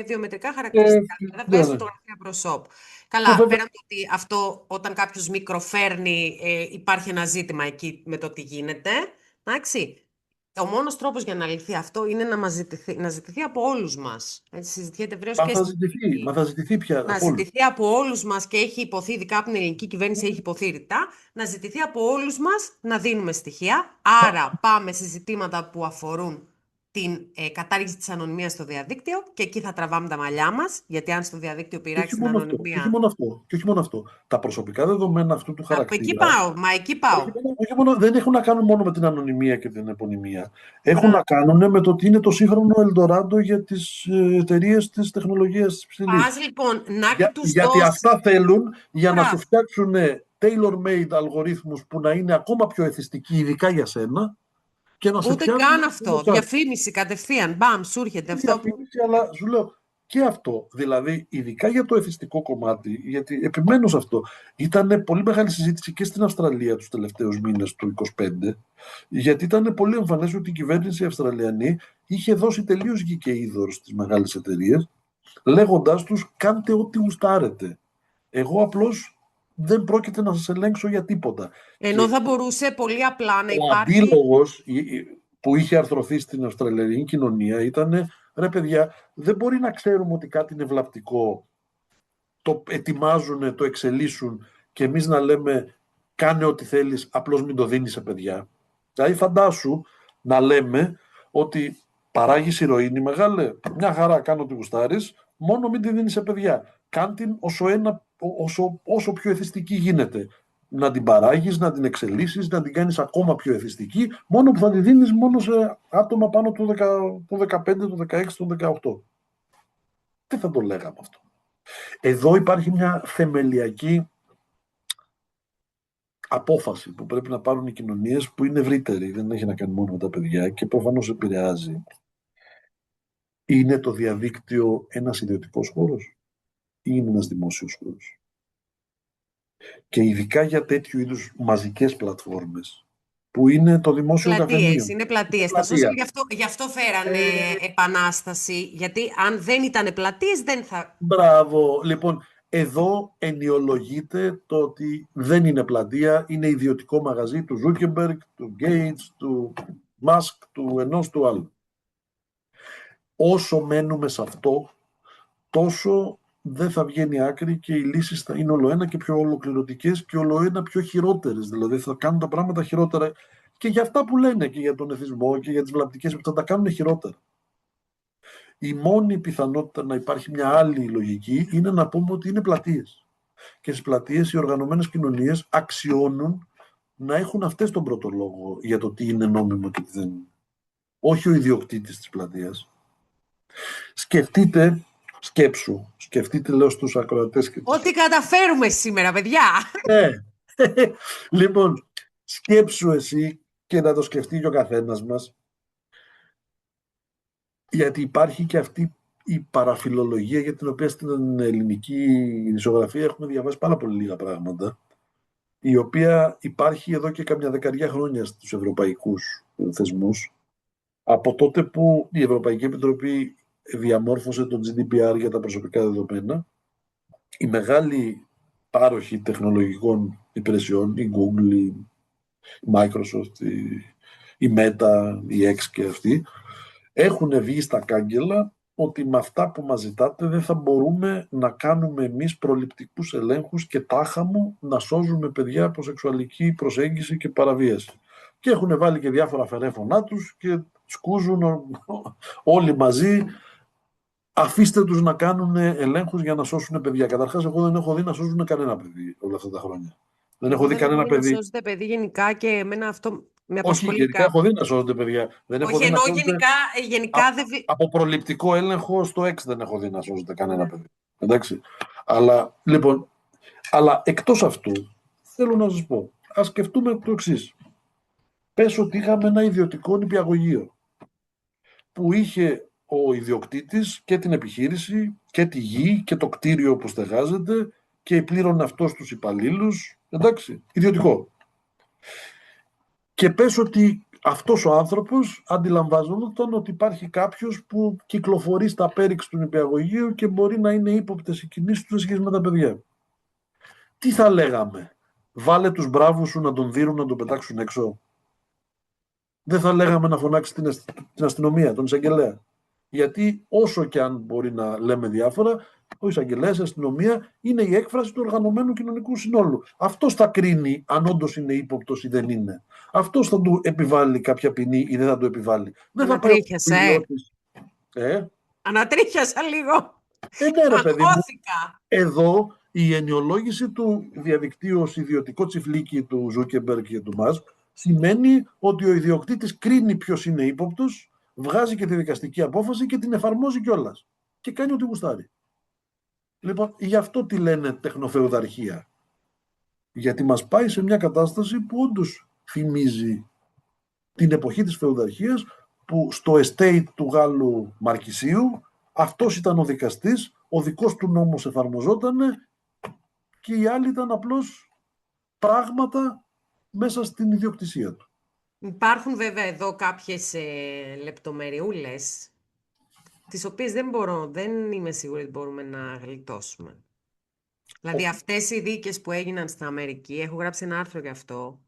βιομετρικά χαρακτηριστικά, δηλαδή θα Ναι, βγάζεις ναι. φωτογραφία προσώπου. Που Καλά, βέβαια πέραν το ότι αυτό όταν κάποιος μικροφέρνει υπάρχει ένα ζήτημα εκεί με το τι γίνεται, εντάξει. Ο μόνος τρόπος για να λυθεί αυτό είναι να ζητηθεί από όλους μας. Έτσι, συζητιέται ευρέως και στην μα θα ζητηθεί πια να από όλους. ζητηθεί από όλους μας και έχει υποθεί, ειδικά από την ελληνική κυβέρνηση έχει υποθεί ρητά, να ζητηθεί από όλους μας να δίνουμε στοιχεία. Άρα πάμε σε ζητήματα που αφορούν την κατάργηση της ανωνυμίας στο διαδίκτυο και εκεί θα τραβάμε τα μαλλιά μας, γιατί αν στο διαδίκτυο Και όχι πειράξει την μόνο αυτό, και όχι ανωνυμία... μόνο αυτό, και όχι μόνο αυτό. Τα προσωπικά δεδομένα αυτού του Από εκεί χαρακτήρα πάω, μα εκεί πάω. δεν έχουν να κάνουν μόνο με την ανωνυμία και την επωνυμία. Έχουν να Μπράβο. κάνουν με το ότι είναι το σύγχρονο Ελντοράντο για τις εταιρείες της τεχνολογίας της ψηλής. Πας λοιπόν να τους Γιατί δώσει... αυτά θέλουν για να σου Μπράβο. φτιάξουν tailor-made αλγορίθμους που να είναι ακόμα πιο εθιστικοί, ειδικά για σένα, και να σε Ούτε πιάνουν καν από αυτό. κάτω. Διαφήμιση κατευθείαν. Μπαμ, σου έρχεται αυτό που... Διαφήμιση, αλλά σου λέω και αυτό. Δηλαδή, ειδικά για το εθιστικό κομμάτι, γιατί επιμένω σε αυτό, ήταν πολύ μεγάλη συζήτηση και στην Αυστραλία τους τελευταίους μήνες του 2025, γιατί ήταν πολύ εμφανές ότι η κυβέρνηση Αυστραλιανή είχε δώσει τελείως γη και είδωρ στις μεγάλες εταιρείες, λέγοντάς τους κάντε ό,τι γουστάρετε. Εγώ απλώς δεν πρόκειται να σας ελέγξω για τίποτα. Ενώ Και θα μπορούσε πολύ απλά να ο υπάρχει... αντίλογος που είχε αρθρωθεί στην Αυστραλιανή κοινωνία ήταν, ρε παιδιά, δεν μπορεί να ξέρουμε ότι κάτι είναι βλαπτικό, το ετοιμάζουν, το εξελίσσουν και εμείς να λέμε κάνε ό,τι θέλεις, απλώς μην το δίνεις σε παιδιά. Δηλαδή φαντάσου να λέμε ότι παράγεις ηρωίνη μεγάλε, μια χαρά κάνω ό,τι γουστάρεις, μόνο μην τη δίνεις σε παιδιά. Κάν την όσο πιο εθιστική γίνεται. Να την παράγεις, να την εξελίσσεις, να την κάνεις ακόμα πιο εθιστική, μόνο που θα τη δίνεις μόνο σε άτομα πάνω του 15, του 16, του 18. Τι θα το λέγαμε αυτό. Εδώ υπάρχει μια θεμελιακή απόφαση που πρέπει να πάρουν οι κοινωνίες που είναι ευρύτερη, δεν έχει να κάνει μόνο με τα παιδιά και προφανώς επηρεάζει. Είναι το διαδίκτυο ένας ιδιωτικός χώρος ή είναι ένας δημόσιος χώρος? Και ειδικά για τέτοιου είδους μαζικές πλατφόρμες που είναι το δημόσιο Πλατείες, καφενείο. είναι Είναι πλατείες. Τα social πλατεία. γι' αυτό φέρανε Ε, επανάσταση, γιατί αν δεν ήταν πλατείες δεν θα... Μπράβο. Λοιπόν, εδώ ενιολογείται το ότι δεν είναι πλατεία, είναι ιδιωτικό μαγαζί του Ζούκεμπεργκ, του Γκέιτς, του Μάσκ, του ενός του άλλου. Όσο μένουμε σε αυτό, τόσο δεν θα βγαίνει άκρη και οι λύσεις θα είναι ολοένα και πιο ολοκληρωτικές και ολοένα πιο χειρότερες. Δηλαδή θα κάνουν τα πράγματα χειρότερα και για αυτά που λένε και για τον εθισμό και για τις βλαπτικές που θα τα κάνουν χειρότερα. Η μόνη πιθανότητα να υπάρχει μια άλλη λογική είναι να πούμε ότι είναι πλατείες. Και στις πλατείες οι οργανωμένες κοινωνίες αξιώνουν να έχουν αυτές τον πρώτο λόγο για το τι είναι νόμιμο και τι δεν είναι. Όχι ο ιδιοκτήτης της πλατείας. Σκεφτείτε λέω στους ακροατές και τους... Ό,τι καταφέρουμε σήμερα, παιδιά! Ναι. Λοιπόν, σκέψου εσύ και να το σκεφτεί και ο καθένας μας, γιατί υπάρχει και αυτή η παραφιλολογία για την οποία στην ελληνική ειδησιογραφία έχουμε διαβάσει πάρα πολύ λίγα πράγματα, η οποία υπάρχει εδώ και καμιά δεκαριά χρόνια στους ευρωπαϊκούς θεσμούς, από τότε που η Ευρωπαϊκή Επιτροπή διαμόρφωσε το GDPR για τα προσωπικά δεδομένα. Οι μεγάλοι πάροχοι τεχνολογικών υπηρεσιών, η Google, η Microsoft, η Meta, η X και αυτοί, έχουν βγει στα κάγκελα ότι με αυτά που μας ζητάτε δεν θα μπορούμε να κάνουμε εμείς προληπτικούς ελέγχους και τάχα μου να σώζουμε παιδιά από σεξουαλική προσέγγιση και παραβίαση. Και έχουν βάλει και διάφορα φερέφωνά τους και σκούζουν όλοι μαζί. Αφήστε τους να κάνουν ελέγχους για να σώσουν παιδιά. Καταρχάς, εγώ δεν έχω δει να σώζουν κανένα παιδί όλα αυτά τα χρόνια. Δεν έχω δει κανένα παιδί. Να σώζετε παιδί γενικά και εμένα αυτό με Όχι, απασχολεί. γενικά έχω δει να σώζονται παιδιά. Δεν έχω Όχι, δει να εννοώ σώζονται... γενικά Από προληπτικό έλεγχο στο X δεν έχω δει να σώζεται κανένα παιδί. Εντάξει. Αλλά, λοιπόν, εκτός αυτού, θέλω να σας πω, ας σκεφτούμε το εξής. Πες ότι είχαμε ένα ιδιωτικό νηπιαγωγείο που είχε ο ιδιοκτήτης και την επιχείρηση και τη γη και το κτίριο που στεγάζεται και πλήρωνε αυτός τους υπαλλήλους. Εντάξει, ιδιωτικό. Και πες ότι αυτός ο άνθρωπος αντιλαμβάνονταν ότι υπάρχει κάποιος που κυκλοφορεί στα πέριξ του νηπιαγωγείου και μπορεί να είναι ύποπτες οι κινήσεις του σε σχέση με τα παιδιά. Τι θα λέγαμε? Βάλε τους μπράβους σου να τον δίνουν, να τον πετάξουν έξω. Δεν θα λέγαμε να φωνάξει την αστυνομία, τον εισαγγελέα? Γιατί όσο και αν μπορεί να λέμε διάφορα, ο εισαγγελέας, η αστυνομία είναι η έκφραση του οργανωμένου κοινωνικού συνόλου. Αυτός θα κρίνει αν όντως είναι ύποπτος ή δεν είναι. Αυτός θα του επιβάλλει κάποια ποινή ή δεν θα του επιβάλλει. Δεν θα πάει Ανατρίχιασα λίγο. Ναι, ρε παιδί μου. Εδώ η ενιολόγηση του διαδικτύου ως ιδιωτικό τσιφλίκι του Ζούκεμπεργκ και του Μάσκ σημαίνει ότι ο ιδιοκτήτης κρίνει ποιος είναι ύποπτος, βγάζει και τη δικαστική απόφαση και την εφαρμόζει κιόλας. Και κάνει ό,τι γουστάρει. Λοιπόν, γι' αυτό τη λένε τεχνοφεουδαρχία. Γιατί μας πάει σε μια κατάσταση που όντως θυμίζει την εποχή της φεουδαρχίας, που στο estate του Γάλλου Μαρκισίου αυτός ήταν ο δικαστής, ο δικός του νόμος εφαρμοζόταν και οι άλλοι ήταν απλώς πράγματα μέσα στην ιδιοκτησία του. Υπάρχουν βέβαια εδώ κάποιες λεπτομεριούλες, τις οποίες δεν είμαι σίγουρη ότι μπορούμε να γλιτώσουμε. Δηλαδή αυτές οι δίκες που έγιναν στην Αμερική, έχω γράψει ένα άρθρο γι' αυτό,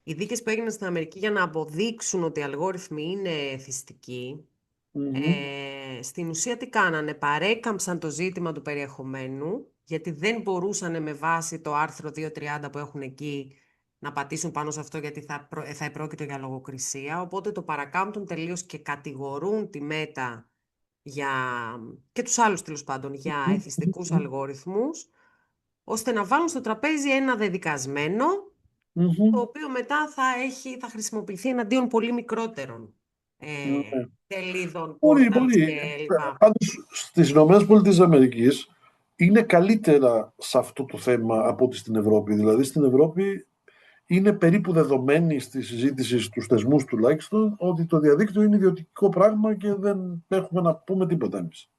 οι δίκες που έγιναν στην Αμερική για να αποδείξουν ότι οι αλγόριθμοι είναι θυστικοί, στην ουσία τι κάνανε? Παρέκαμψαν το ζήτημα του περιεχομένου, γιατί δεν μπορούσαν με βάση το άρθρο 230 που έχουν εκεί να πατήσουν πάνω σε αυτό, γιατί θα επρόκειτο για λογοκρισία, οπότε το παρακάμπτουν τελείως και κατηγορούν τη Μέτα και τους άλλους τέλος πάντων για εθιστικούς αλγόριθμους, ώστε να βάλουν στο τραπέζι ένα δεδικασμένο, το οποίο μετά θα χρησιμοποιηθεί εναντίον πολύ μικρότερων τελίδων, πόρταλς κλπ. Πάντως, στις ΗΠΑ είναι καλύτερα σε αυτό το θέμα από ότι στην Ευρώπη. Δηλαδή στην Ευρώπη είναι περίπου δεδομένη στη συζήτηση στους θεσμούς τουλάχιστον ότι το διαδίκτυο είναι ιδιωτικό πράγμα και δεν έχουμε να πούμε τίποτα εμείς.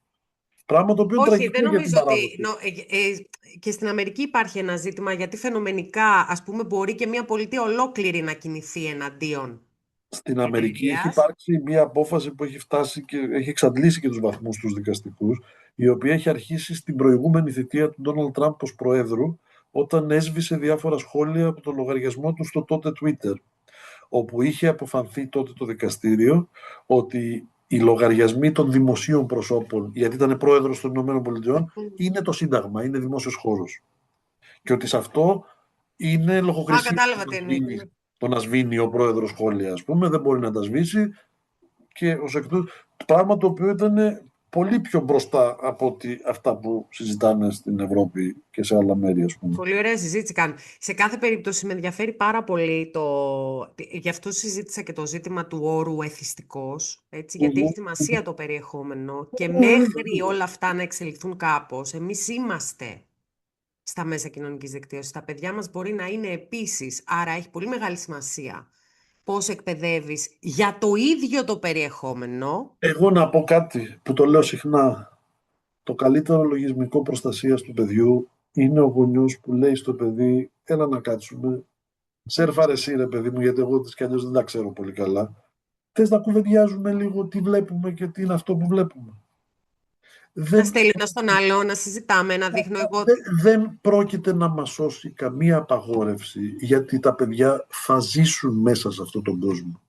Πράγμα το οποίο όχι, δεν νομίζω ότι... και στην Αμερική υπάρχει ένα ζήτημα, γιατί φαινομενικά, ας πούμε, μπορεί και μια πολιτεία ολόκληρη να κινηθεί εναντίον. Στην Αμερική έχει υπάρξει μια απόφαση που έχει φτάσει και έχει εξαντλήσει και τους βαθμούς τους δικαστικούς, η οποία έχει αρχίσει στην προηγούμενη θητεία του Ντόναλντ Τραμπ ως Προέδρου, όταν έσβησε διάφορα σχόλια από το λογαριασμό του στο τότε Twitter, όπου είχε αποφανθεί τότε το δικαστήριο ότι οι λογαριασμοί των δημοσίων προσώπων, γιατί ήταν πρόεδρος των ΗΠΑ, είναι το Σύνταγμα, είναι δημόσιος χώρος. Και ότι σε αυτό είναι λογοκρισία. Το να σβήνει ο πρόεδρος σχόλια, ας πούμε, δεν μπορεί να τα σβήσει, και ως εκ τούτου, πράγμα το οποίο ήταν πολύ πιο μπροστά από ότι αυτά που συζητάνε στην Ευρώπη και σε άλλα μέρη, ας πούμε. Πολύ ωραία συζήτηση κάνουμε. Σε κάθε περίπτωση με ενδιαφέρει πάρα πολύ γι' αυτό συζήτησα και το ζήτημα του όρου εθιστικός, έτσι, γιατί έχει σημασία το περιεχόμενο και μέχρι όλα αυτά να εξελιχθούν κάπως, εμείς είμαστε στα μέσα κοινωνικής δικτύωσης. Τα παιδιά μας μπορεί να είναι επίσης, άρα έχει πολύ μεγάλη σημασία πώς εκπαιδεύεις για το ίδιο το περιεχόμενο. Εγώ να πω κάτι που το λέω συχνά. Το καλύτερο λογισμικό προστασίας του παιδιού είναι ο γονιός που λέει στο παιδί, έλα να κάτσουμε, σέρφαρε εσύ ρε παιδί μου, γιατί εγώ της κι αλλιώς δεν τα ξέρω πολύ καλά. Θες να κουβεντιάζουμε λίγο τι βλέπουμε και τι είναι αυτό που βλέπουμε. Να Δεν, στέλνει ένα στον άλλο, να συζητάμε, να δείχνω εγώ. δεν πρόκειται να μας σώσει καμία απαγόρευση, γιατί τα παιδιά θα ζήσουν μέσα σε αυτόν τον κόσμο.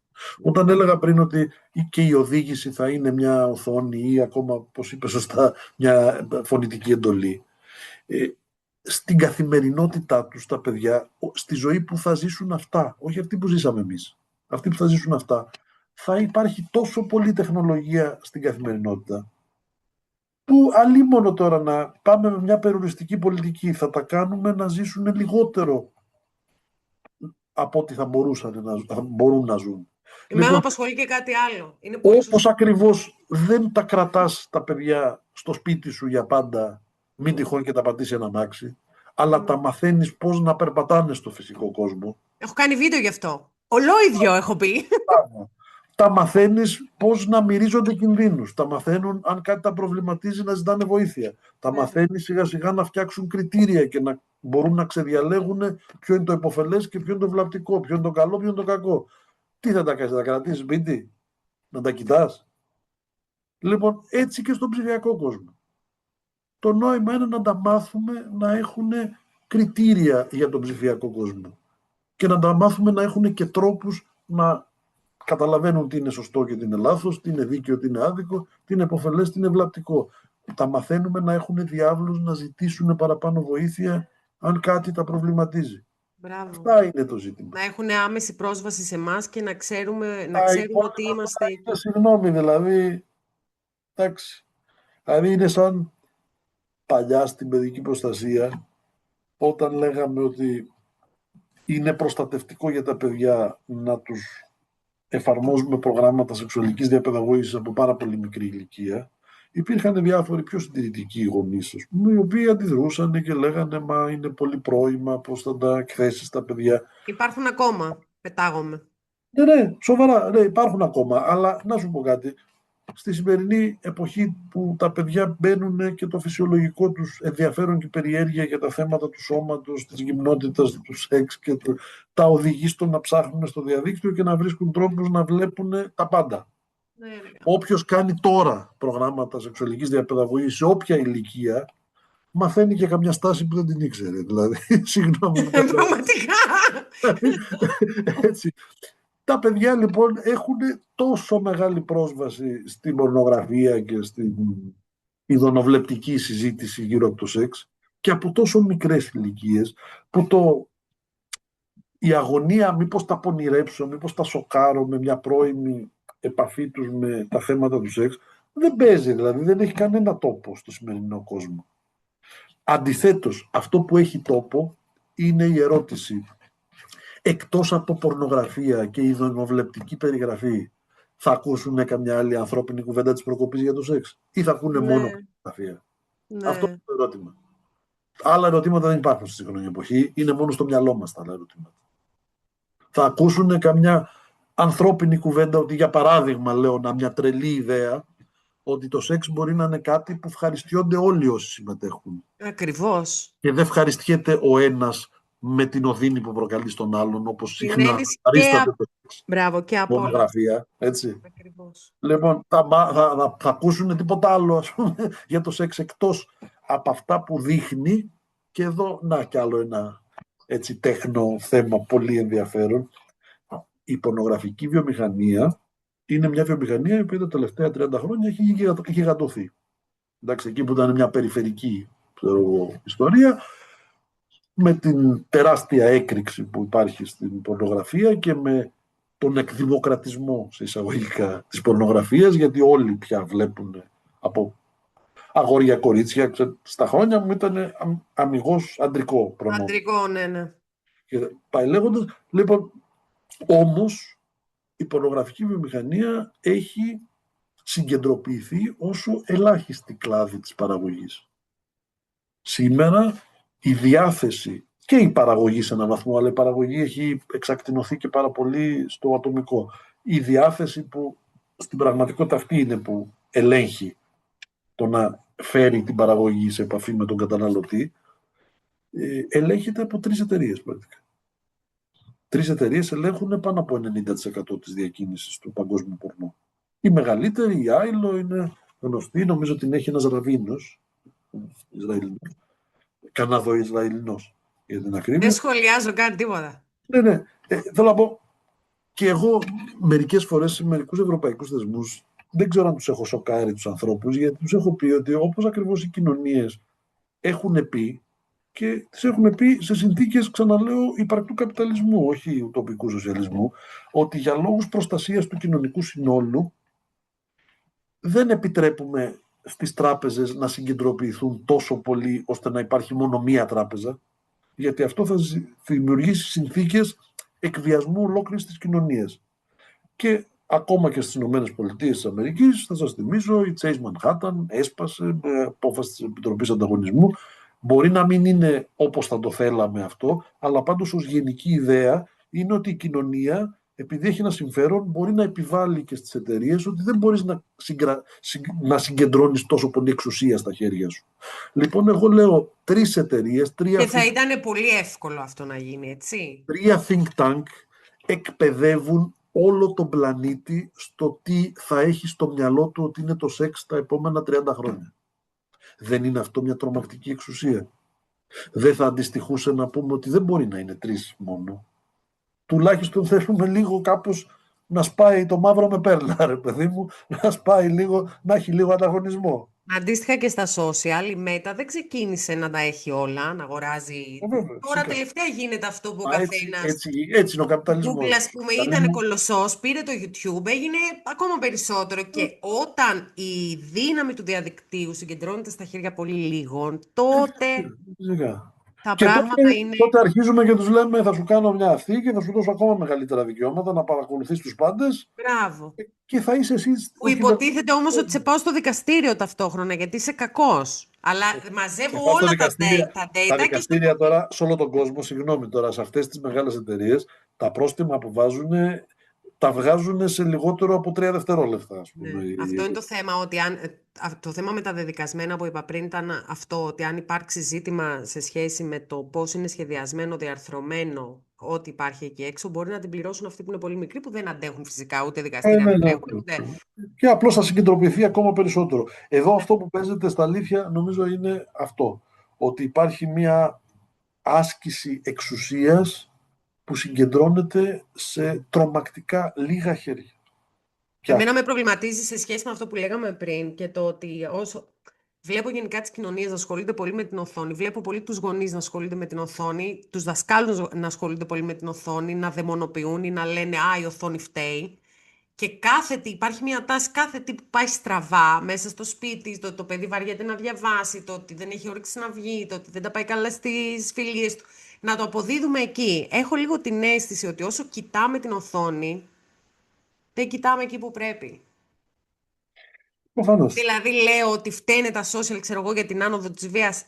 Όταν έλεγα πριν ότι και η οδήγηση θα είναι μια οθόνη ή ακόμα, όπως είπε σωστά, μια φωνητική εντολή, στην καθημερινότητά τους τα παιδιά, στη ζωή που θα ζήσουν αυτά, όχι αυτή που ζήσαμε εμείς, αυτοί που θα ζήσουν αυτά, θα υπάρχει τόσο πολλή τεχνολογία στην καθημερινότητα, που αλίμονο τώρα να πάμε με μια περιοριστική πολιτική, θα τα κάνουμε να ζήσουν λιγότερο από ό,τι θα μπορούν να ζουν. Εμένα με Λοιπόν, απασχολεί και κάτι άλλο. Είναι πολύ όπως σωστό. ακριβώς δεν τα κρατάς τα παιδιά στο σπίτι σου για πάντα, μην τυχόν και τα πατήσει ένα αμάξι, αλλά τα μαθαίνεις πώς να περπατάνε στο φυσικό κόσμο. Έχω κάνει βίντεο γι' αυτό. Ολόιδιο έχω πει. Τα μαθαίνεις πώς να μυρίζονται κινδύνους. Τα μαθαίνουν αν κάτι τα προβληματίζει να ζητάνε βοήθεια. Τα μαθαίνεις σιγά σιγά να φτιάξουν κριτήρια και να μπορούν να ξεδιαλέγουν ποιο είναι το υποφελές και ποιο είναι το βλαπτικό, ποιο είναι το καλό, ποιο είναι το κακό. Τι θα τα κάνεις, θα τα κρατήσεις σπίτι, να τα κοιτάς. Λοιπόν, έτσι και στον ψηφιακό κόσμο. Το νόημα είναι να τα μάθουμε να έχουν κριτήρια για τον ψηφιακό κόσμο και να τα μάθουμε να έχουν και τρόπους να καταλαβαίνουν τι είναι σωστό και τι είναι λάθος, τι είναι δίκαιο, τι είναι άδικο, τι είναι υποφελές, τι είναι βλαπτικό. Τα μαθαίνουμε να έχουν διάβλους, να ζητήσουν παραπάνω βοήθεια αν κάτι τα προβληματίζει. Μπράβο. Αυτά είναι το ζήτημα. Να έχουν άμεση πρόσβαση σε εμάς και να ξέρουν ότι είμαστε εκεί. Συγγνώμη, δηλαδή, εντάξει. Δηλαδή είναι σαν παλιά στην παιδική προστασία, όταν λέγαμε ότι είναι προστατευτικό για τα παιδιά να τους εφαρμόζουμε προγράμματα σεξουαλικής διαπαιδαγώγησης από πάρα πολύ μικρή ηλικία, υπήρχαν διάφοροι πιο συντηρητικοί γονείς, οι οποίοι αντιδρούσαν και λέγανε «Μα είναι πολύ πρόημα, πώς θα τα εκθέσεις τα παιδιά». Υπάρχουν ακόμα. Πετάγομαι. Ναι, σοβαρά, ναι, υπάρχουν ακόμα, αλλά να σου πω κάτι. Στη σημερινή εποχή που τα παιδιά μπαίνουν και το φυσιολογικό τους ενδιαφέρον και περιέργεια για τα θέματα του σώματος, της γυμνότητας, του σεξ και τα οδηγεί στο να ψάχνουν στο διαδίκτυο και να βρίσκουν τρόπους να βλέπουν τα πάντα. Ναι. Όποιος κάνει τώρα προγράμματα σεξουαλικής διαπαιδαγωγής σε όποια ηλικία, μαθαίνει και καμιά στάση που δεν την ήξερε. Δηλαδή, συγγνώμη. Πραγματικά. Έτσι. Τα παιδιά λοιπόν έχουν τόσο μεγάλη πρόσβαση στην πορνογραφία και στην ειδωνοβλεπτική συζήτηση γύρω από το σεξ και από τόσο μικρές ηλικίες που η αγωνία μήπως τα πονηρέψω, μήπως τα σοκάρω με μια πρώιμη επαφή τους με τα θέματα του σεξ, δεν παίζει, δηλαδή δεν έχει κανένα τόπο στο σημερινό κόσμο. Αντιθέτως, αυτό που έχει τόπο είναι η ερώτηση, εκτός από πορνογραφία και ειδωνοβλεπτική περιγραφή, θα ακούσουν καμιά άλλη ανθρώπινη κουβέντα της προκοπής για το σεξ ή θα ακούνε μόνο πορνογραφία? Ναι. Αυτό είναι το ερώτημα. Άλλα ερωτήματα δεν υπάρχουν στη σύγχρονη εποχή, είναι μόνο στο μυαλό μας τα άλλα ερωτήματα. Θα ακούσουν καμιά ανθρώπινη κουβέντα ότι, για παράδειγμα, λέω μια τρελή ιδέα, ότι το σεξ μπορεί να είναι κάτι που ευχαριστιόνται όλοι όσοι συμμετέχουν. Ακριβώς. Και δεν ευχαριστιέται ο ένας με την οδύνη που προκαλεί στον άλλον, όπως συχνά αρίσταται το σεξ. Μπράβο, και από πορνογραφία, έτσι. Ακριβώς. Λοιπόν, θα ακούσουν τίποτα άλλο, ας πούμε, για το σεξ εκτός από αυτά που δείχνει, και εδώ να κι άλλο ένα έτσι τέχνο θέμα πολύ ενδιαφέρον. Η πορνογραφική βιομηχανία είναι μια βιομηχανία η οποία τα τελευταία 30 χρόνια έχει γιγαντωθεί. Εντάξει, εκεί που ήταν μια περιφερική ιστορία, με την τεράστια έκρηξη που υπάρχει στην πορνογραφία και με τον εκδημοκρατισμό, σε εισαγωγικά, της πορνογραφίας, γιατί όλοι πια βλέπουν από αγόρια κορίτσια. Στα χρόνια μου ήταν αμιγώς αντρικό προνόμιο. Αντρικό, ναι, ναι. Και πάει λέγοντας, λοιπόν, όμως η πορνογραφική βιομηχανία έχει συγκεντροποιηθεί όσο ελάχιστη κλάδη της παραγωγής. Σήμερα η διάθεση και η παραγωγή σε έναν βαθμό, αλλά η παραγωγή έχει εξακτηνωθεί και πάρα πολύ στο ατομικό. Η διάθεση που στην πραγματικότητα αυτή είναι που ελέγχει το να φέρει την παραγωγή σε επαφή με τον καταναλωτή, ελέγχεται από 3 εταιρείες πρακτικά. 3 εταιρείες ελέγχουν πάνω από 90% της διακίνησης του παγκόσμιου πορνό. Η μεγαλύτερη, η Άιλο, είναι γνωστή, νομίζω την έχει ένας Ραβίνος, Ισραηλινός, Καναδο-Ισραηλινός, για την ακρίβεια. Δεν σχολιάζω καν τίποτα. Ναι. Θέλω να πω, και εγώ μερικές φορές σε μερικούς ευρωπαϊκούς θεσμούς, δεν ξέρω αν τους έχω σοκάρει τους ανθρώπους, γιατί τους έχω πει ότι όπως ακριβώς οι κοινωνίες έχουν πει, και τις έχουν πει σε συνθήκες, ξαναλέω, υπαρκτού καπιταλισμού, όχι ουτοπικού σοσιαλισμού, ότι για λόγους προστασίας του κοινωνικού συνόλου δεν επιτρέπουμε στις τράπεζες να συγκεντροποιηθούν τόσο πολύ ώστε να υπάρχει μόνο μία τράπεζα, γιατί αυτό θα δημιουργήσει συνθήκες εκβιασμού ολόκληρης της κοινωνίας. Και ακόμα και στις ΗΠΑ, θα σας θυμίσω, η Chase Manhattan έσπασε με απόφαση της Επιτροπής Ανταγωνισμού. Μπορεί να μην είναι όπως θα το θέλαμε αυτό, αλλά πάντως ως γενική ιδέα είναι ότι η κοινωνία, επειδή έχει ένα συμφέρον, μπορεί να επιβάλλει και στις εταιρείες ότι δεν μπορείς να συγκεντρώνεις τόσο πολύ εξουσία στα χέρια σου. Λοιπόν, εγώ λέω 3 εταιρείες, Και θα ήταν πολύ εύκολο αυτό να γίνει, έτσι. 3 think tank εκπαιδεύουν όλο τον πλανήτη στο τι θα έχει στο μυαλό του ότι είναι το σεξ τα επόμενα 30 χρόνια. Δεν είναι αυτό μια τρομακτική εξουσία? Δεν θα αντιστοιχούσε να πούμε ότι δεν μπορεί να είναι 3 μόνο? Τουλάχιστον θέλουμε λίγο κάπως να σπάει το μαύρο με πέρλα, ρε παιδί μου, να σπάει λίγο, να έχει λίγο ανταγωνισμό. Αντίστοιχα και στα social, η Meta δεν ξεκίνησε να τα έχει όλα, να αγοράζει. Τώρα τελευταία γίνεται αυτό που ο καθένας. Έτσι είναι ο καπιταλισμός. Google, ας πούμε, ήταν κολοσσός, πήρε το YouTube, έγινε ακόμα περισσότερο. Και όταν η δύναμη του διαδικτύου συγκεντρώνεται στα χέρια πολύ λίγων, τότε τα πράγματα είναι. Τότε αρχίζουμε και τους λέμε: θα σου κάνω μια αυτή και θα σου δώσω ακόμα μεγαλύτερα δικαιώματα να παρακολουθείς τους πάντες. Μπράβο. Και θα είσαι εσύ. Που υποτίθεται όμως ότι σε πάω στο δικαστήριο ταυτόχρονα, γιατί είσαι κακός. Αλλά μαζεύω όλα τα data. Τα δικαστήρια τώρα σε όλο τον κόσμο, συγγνώμη τώρα, σε αυτές τις μεγάλες εταιρείες, τα πρόστιμα που βάζουν, τα βγάζουν σε λιγότερο από 3 δευτερόλεπτα. Ας πούμε. Ναι. Αυτό είναι το θέμα, ότι το θέμα με τα δεδικασμένα που είπα πριν ήταν αυτό, ότι αν υπάρξει ζήτημα σε σχέση με το πώς είναι σχεδιασμένο, διαρθρωμένο, ό,τι υπάρχει εκεί έξω, μπορεί να την πληρώσουν αυτοί που είναι πολύ μικροί, που δεν αντέχουν φυσικά ούτε δικαστήρια. Και απλώς θα συγκεντρωποιηθεί ακόμα περισσότερο. Εδώ αυτό που παίζεται στα αλήθεια νομίζω είναι αυτό, ότι υπάρχει μια άσκηση εξουσίας που συγκεντρώνεται σε τρομακτικά λίγα χέρια. Εμένα με προβληματίζει σε σχέση με αυτό που λέγαμε πριν και το ότι όσο βλέπω γενικά τις κοινωνίες να ασχολούνται πολύ με την οθόνη, βλέπω πολύ τους γονείς να ασχολούνται με την οθόνη, τους δασκάλους να ασχολούνται πολύ με την οθόνη, να δαιμονοποιούν ή να λένε «Α, η οθόνη φταίει». Και υπάρχει μια τάση, κάθε τι που πάει στραβά μέσα στο σπίτι, το παιδί βαριέται να διαβάσει, το ότι δεν έχει όρεξη να βγει, το ότι δεν τα πάει καλά στις φιλίες του, να το αποδίδουμε εκεί. Έχω λίγο την αίσθηση ότι όσο κοιτάμε την οθόνη, δεν κοιτάμε εκεί που πρέπει. Προφανώς. Δηλαδή λέω ότι φταίνε τα social, ξέρω εγώ, για την άνοδο της βίας.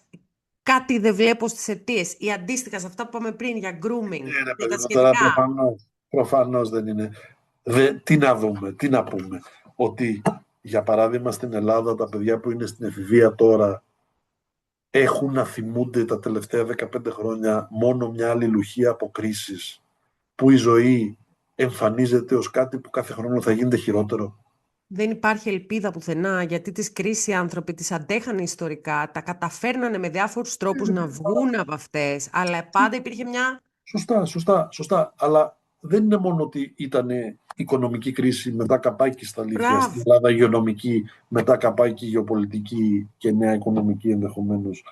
Κάτι δεν βλέπω στις αιτίες. Ή αντίστοιχα σε αυτά που είπαμε πριν για grooming. Για τα σχετικά. Προφανώς δεν είναι. Τι να δούμε, τι να πούμε. Ότι για παράδειγμα στην Ελλάδα τα παιδιά που είναι στην εφηβεία τώρα έχουν να θυμούνται τα τελευταία 15 χρόνια μόνο μια αλληλουχία από κρίσεις, που η ζωή εμφανίζεται ως κάτι που κάθε χρόνο θα γίνεται χειρότερο. Δεν υπάρχει ελπίδα πουθενά, γιατί τις κρίσεις οι άνθρωποι τις αντέχανε ιστορικά, τα καταφέρνανε με διάφορους τρόπους να βγουν από αυτές, αλλά πάντα υπήρχε μια... Σωστά. Αλλά δεν είναι μόνο ότι ήταν οικονομική κρίση, μετά καπάκι στα αλήθεια, στην Ελλάδα υγειονομική, μετά καπάκι γεωπολιτική και νέα οικονομική ενδεχομένως.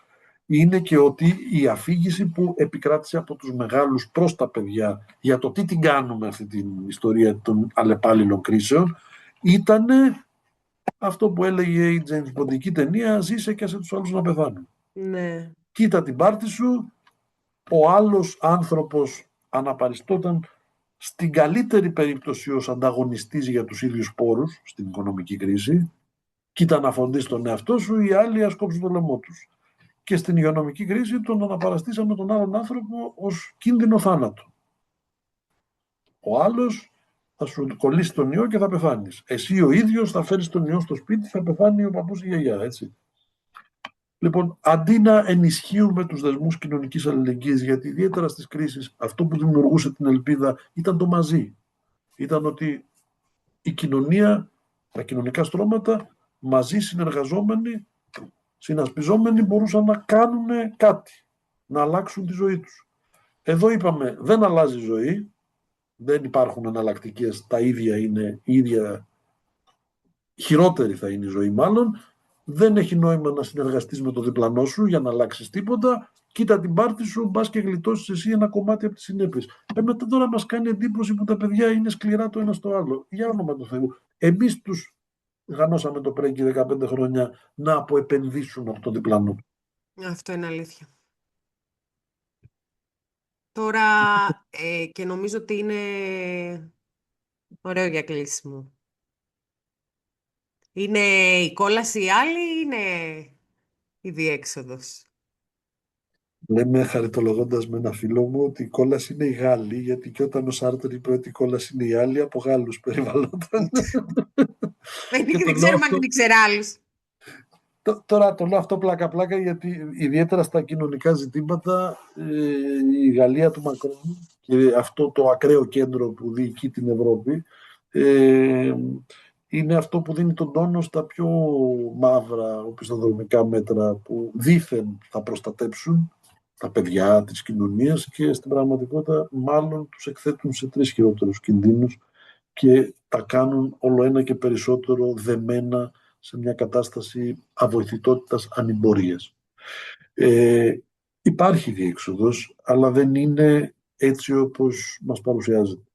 Είναι και ότι η αφήγηση που επικράτησε από τους μεγάλους προς τα παιδιά για το τι την κάνουμε αυτή την ιστορία των αλλεπάλληλων κρίσεων ήταν αυτό που έλεγε η James Bondική ταινία, ζήσε και άσε τους άλλους να πεθάνουν. Ναι. Κοίτα την πάρτη σου, ο άλλος άνθρωπος αναπαριστόταν στην καλύτερη περίπτωση ως ανταγωνιστής για τους ίδιους πόρους στην οικονομική κρίση. Κοίτα να φροντίσεις τον εαυτό σου, οι άλλοι ας κόψουν το λαιμό τους. Και στην υγειονομική κρίση τον αναπαραστήσαμε τον άλλον άνθρωπο ως κίνδυνο θάνατο. Ο άλλος θα σου κολλήσει τον ιό και θα πεθάνεις. Εσύ ο ίδιος θα φέρεις τον ιό στο σπίτι, θα πεθάνει ο παππούς ή η γιαγιά, έτσι. Λοιπόν, αντί να ενισχύουμε τους δεσμούς κοινωνικής αλληλεγγύης, γιατί ιδιαίτερα στις κρίσεις αυτό που δημιουργούσε την ελπίδα ήταν το μαζί. Ήταν ότι η κοινωνία, τα κοινωνικά στρώματα, μαζί συνεργαζόμενοι, συνασπιζόμενοι, μπορούσαν να κάνουν κάτι, να αλλάξουν τη ζωή τους. Εδώ είπαμε, δεν αλλάζει η ζωή, δεν υπάρχουν εναλλακτικές, τα ίδια είναι, η ίδια χειρότερη θα είναι η ζωή μάλλον, δεν έχει νόημα να συνεργαστείς με το διπλανό σου για να αλλάξεις τίποτα, κοίτα την πάρτη σου, μπας και γλιτώσεις εσύ ένα κομμάτι από τις συνέπειες. Μετά τώρα μας κάνει εντύπωση που τα παιδιά είναι σκληρά το ένα στο άλλο. Για όνομα του Θεού. Εμείς τους γανώσαμε το πρέγκι 15 χρόνια να αποεπενδύσουν από το διπλανό. Αυτό είναι αλήθεια. Τώρα, και νομίζω ότι είναι ωραίο για κλείσιμο. Είναι η κόλαση η άλλη ή είναι η διέξοδος? Λέμε χαριτολογώντας με ένα φίλο μου ότι η κόλαση είναι η Γάλλη, γιατί και όταν ο Σάρτερ είπε ότι η κόλαση είναι η άλλη, από Γάλλους περιβαλλόταν. Και το Δεν λέω ξέρουμε αν αυτό, δεν ξέρει άλλους. τώρα το λέω αυτό πλάκα-πλάκα, γιατί ιδιαίτερα στα κοινωνικά ζητήματα η Γαλλία του Μακρόν και αυτό το ακραίο κέντρο που διοικεί την Ευρώπη είναι αυτό που δίνει τον τόνο στα πιο μαύρα οπισθοδρομικά μέτρα που δήθεν θα προστατέψουν τα παιδιά της κοινωνίας και στην πραγματικότητα μάλλον τους εκθέτουν σε 3 χειρότερους κινδύνους και τα κάνουν όλο ένα και περισσότερο δεμένα σε μια κατάσταση αβοηθητότητας ανημπορίας. Υπάρχει διέξοδος, αλλά δεν είναι έτσι όπως μας παρουσιάζεται.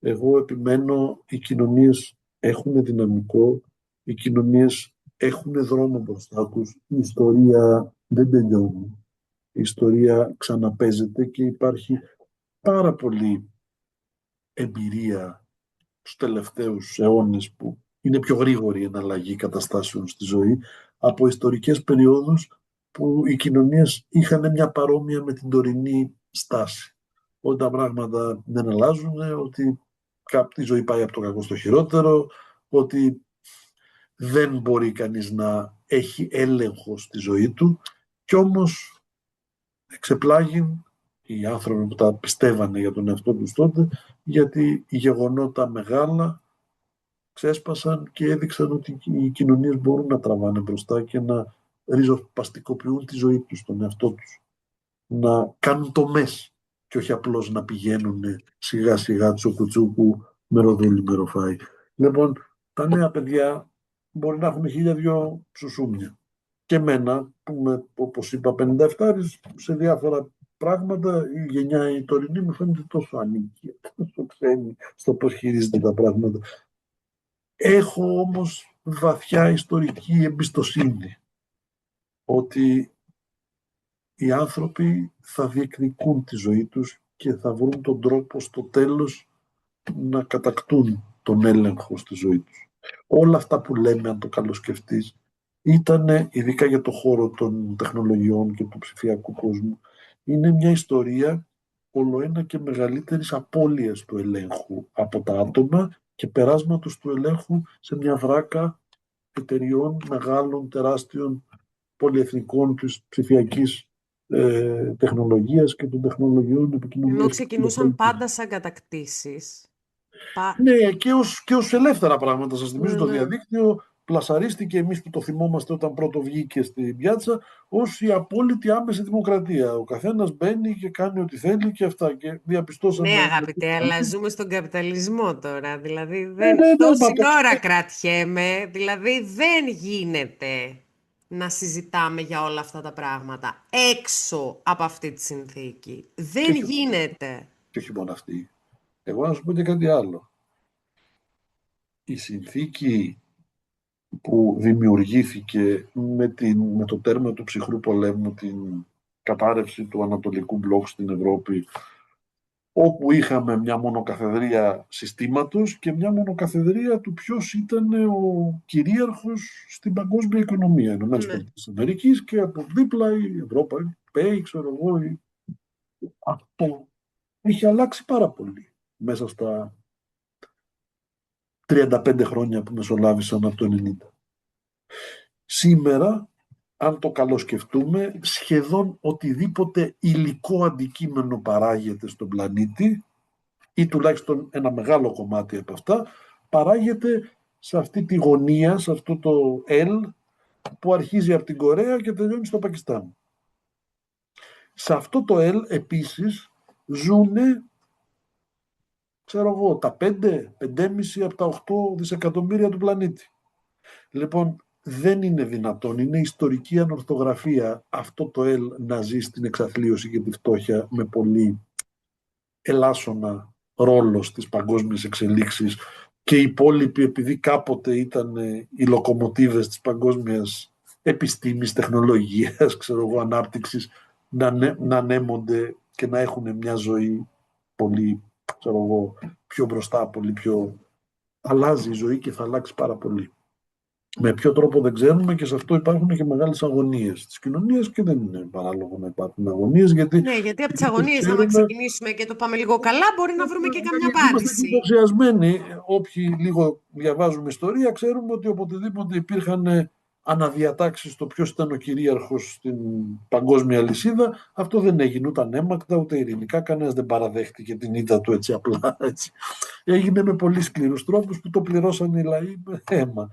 Εγώ επιμένω, οι κοινωνίες έχουν δυναμικό, οι κοινωνίες έχουν δρόμο μπροστά τους, η ιστορία δεν τελειώνει. Η ιστορία ξαναπαίζεται και υπάρχει πάρα πολύ εμπειρία τους τελευταίους αιώνες που είναι πιο γρήγορη η εναλλαγή καταστάσεων στη ζωή από ιστορικές περιόδους που οι κοινωνίες είχαν μια παρόμοια με την τωρινή στάση. Ότι τα πράγματα δεν αλλάζουν, ότι η ζωή πάει από το κακό στο χειρότερο, ότι δεν μπορεί κανείς να έχει έλεγχο στη ζωή του κι όμως εξεπλάγει οι άνθρωποι που τα πιστεύανε για τον εαυτό τους τότε, γιατί οι γεγονότα μεγάλα ξέσπασαν και έδειξαν ότι οι κοινωνίες μπορούν να τραβάνε μπροστά και να ριζοσπαστικοποιούν τη ζωή τους, τον εαυτό τους. Να κάνουν τομές και όχι απλώς να πηγαίνουν σιγά σιγά τσουκουτσούκου με ροδούλι με ροφάι. Λοιπόν, τα νέα παιδιά μπορεί να έχουν 1002 ψουσούμια. Και εμένα, που είμαι, όπως είπα, 57, σε διάφορα πράγματα, η γενιά η τωρινή μου φαίνεται τόσο ανίκη, τόσο ξένη στο πώς χειρίζεται τα πράγματα. Έχω όμως βαθιά ιστορική εμπιστοσύνη ότι οι άνθρωποι θα διεκδικούν τη ζωή τους και θα βρουν τον τρόπο στο τέλος να κατακτούν τον έλεγχο στη ζωή τους. Όλα αυτά που λέμε, αν το καλοσκεφτείς, ήταν, ειδικά για το χώρο των τεχνολογιών και του ψηφιακού κόσμου, είναι μια ιστορία ολοένα και μεγαλύτερης απώλειας του ελέγχου από τα άτομα και περάσματος του ελέγχου σε μια βράκα εταιριών μεγάλων, τεράστιων, πολυεθνικών της ψηφιακής τεχνολογίας και των τεχνολογιών Ενώ επικοινωνίας. ξεκινούσαν πάντα σαν κατακτήσεις. Ναι, και ως ελεύθερα πράγματα. Σας θυμίζω Ναι, το ναι. διαδίκτυο πλασαρίστηκε, εμείς που το θυμόμαστε όταν πρώτο βγήκε στην πιάτσα, ως η απόλυτη άμεση δημοκρατία. Ο καθένας μπαίνει και κάνει ό,τι θέλει και αυτά. Και Ναι, διαπιστώσαμε. αγαπητέ, αλλά ζούμε στον καπιταλισμό τώρα. Δηλαδή, Ναι, ναι, ναι, τόση ώρα κρατιέμαι. Δηλαδή, δεν γίνεται να συζητάμε για όλα αυτά τα πράγματα έξω από αυτή τη συνθήκη. και Δεν όχι, γίνεται. και όχι μόνο αυτή. Εγώ να σου πω και κάτι άλλο. Η συνθήκη που δημιουργήθηκε με το τέρμα του ψυχρού πολέμου, την κατάρρευση του Ανατολικού Μπλοκ στην Ευρώπη, όπου είχαμε μια μονοκαθεδρία συστήματος και μια μονοκαθεδρία του ποιος ήταν ο κυρίαρχος στην παγκόσμια οικονομία. Ηνωμένες Ναι. Πολιτείες Αμερικής και από δίπλα η Ευρώπη, ξέρω εγώ. Αυτό έχει αλλάξει πάρα πολύ μέσα στα 35 χρόνια που μεσολάβησαν από το 90. Σήμερα, αν το καλοσκεφτούμε, σχεδόν οτιδήποτε υλικό αντικείμενο παράγεται στον πλανήτη, ή τουλάχιστον ένα μεγάλο κομμάτι από αυτά, παράγεται σε αυτή τη γωνία, σε αυτό το L που αρχίζει από την Κορέα και τελειώνει στο Πακιστάν. Σε αυτό το L επίσης ζουνε, ξέρω εγώ, τα 5, 5,5 από τα 8 δισεκατομμύρια του πλανήτη. Λοιπόν, δεν είναι δυνατόν, είναι ιστορική ανορθογραφία αυτό το L να ζει στην εξαθλίωση και τη φτώχεια με πολύ ελάσσονα ρόλο στις παγκόσμιες εξελίξεις και οι υπόλοιποι, επειδή κάποτε ήταν οι λοκομοτίβες της παγκόσμιας επιστήμης, τεχνολογίας, ξέρω εγώ, ανάπτυξης, να ανέμονται και να έχουν μια ζωή πολύ, ξέρω εγώ, πιο μπροστά, πολύ πιο... Αλλάζει η ζωή και θα αλλάξει πάρα πολύ. Με ποιο τρόπο δεν ξέρουμε, και σε αυτό υπάρχουν και μεγάλες αγωνίες της κοινωνίας και δεν είναι παράλογο να υπάρχουν αγωνίες, γιατί Ναι, γιατί από τις όπως αγωνίες, άμα ξέρουμε, ξεκινήσουμε και το πάμε λίγο καλά, μπορεί να βρούμε και καμιά είμαστε απάντηση. εντυπωσιασμένοι. Όποιοι λίγο διαβάζουμε ιστορία, ξέρουμε ότι οποτεδήποτε υπήρχαν αναδιατάξεις στο ποιος ήταν ο κυρίαρχος στην παγκόσμια λυσίδα, αυτό δεν έγινε ούτε ανέμακτα ούτε ειρηνικά. Κανένας δεν παραδέχτηκε την ήττα του έτσι απλά. Έτσι. Έγινε με πολύ σκληρούς τρόπους που το πληρώσαν οι λαοί με αίμα.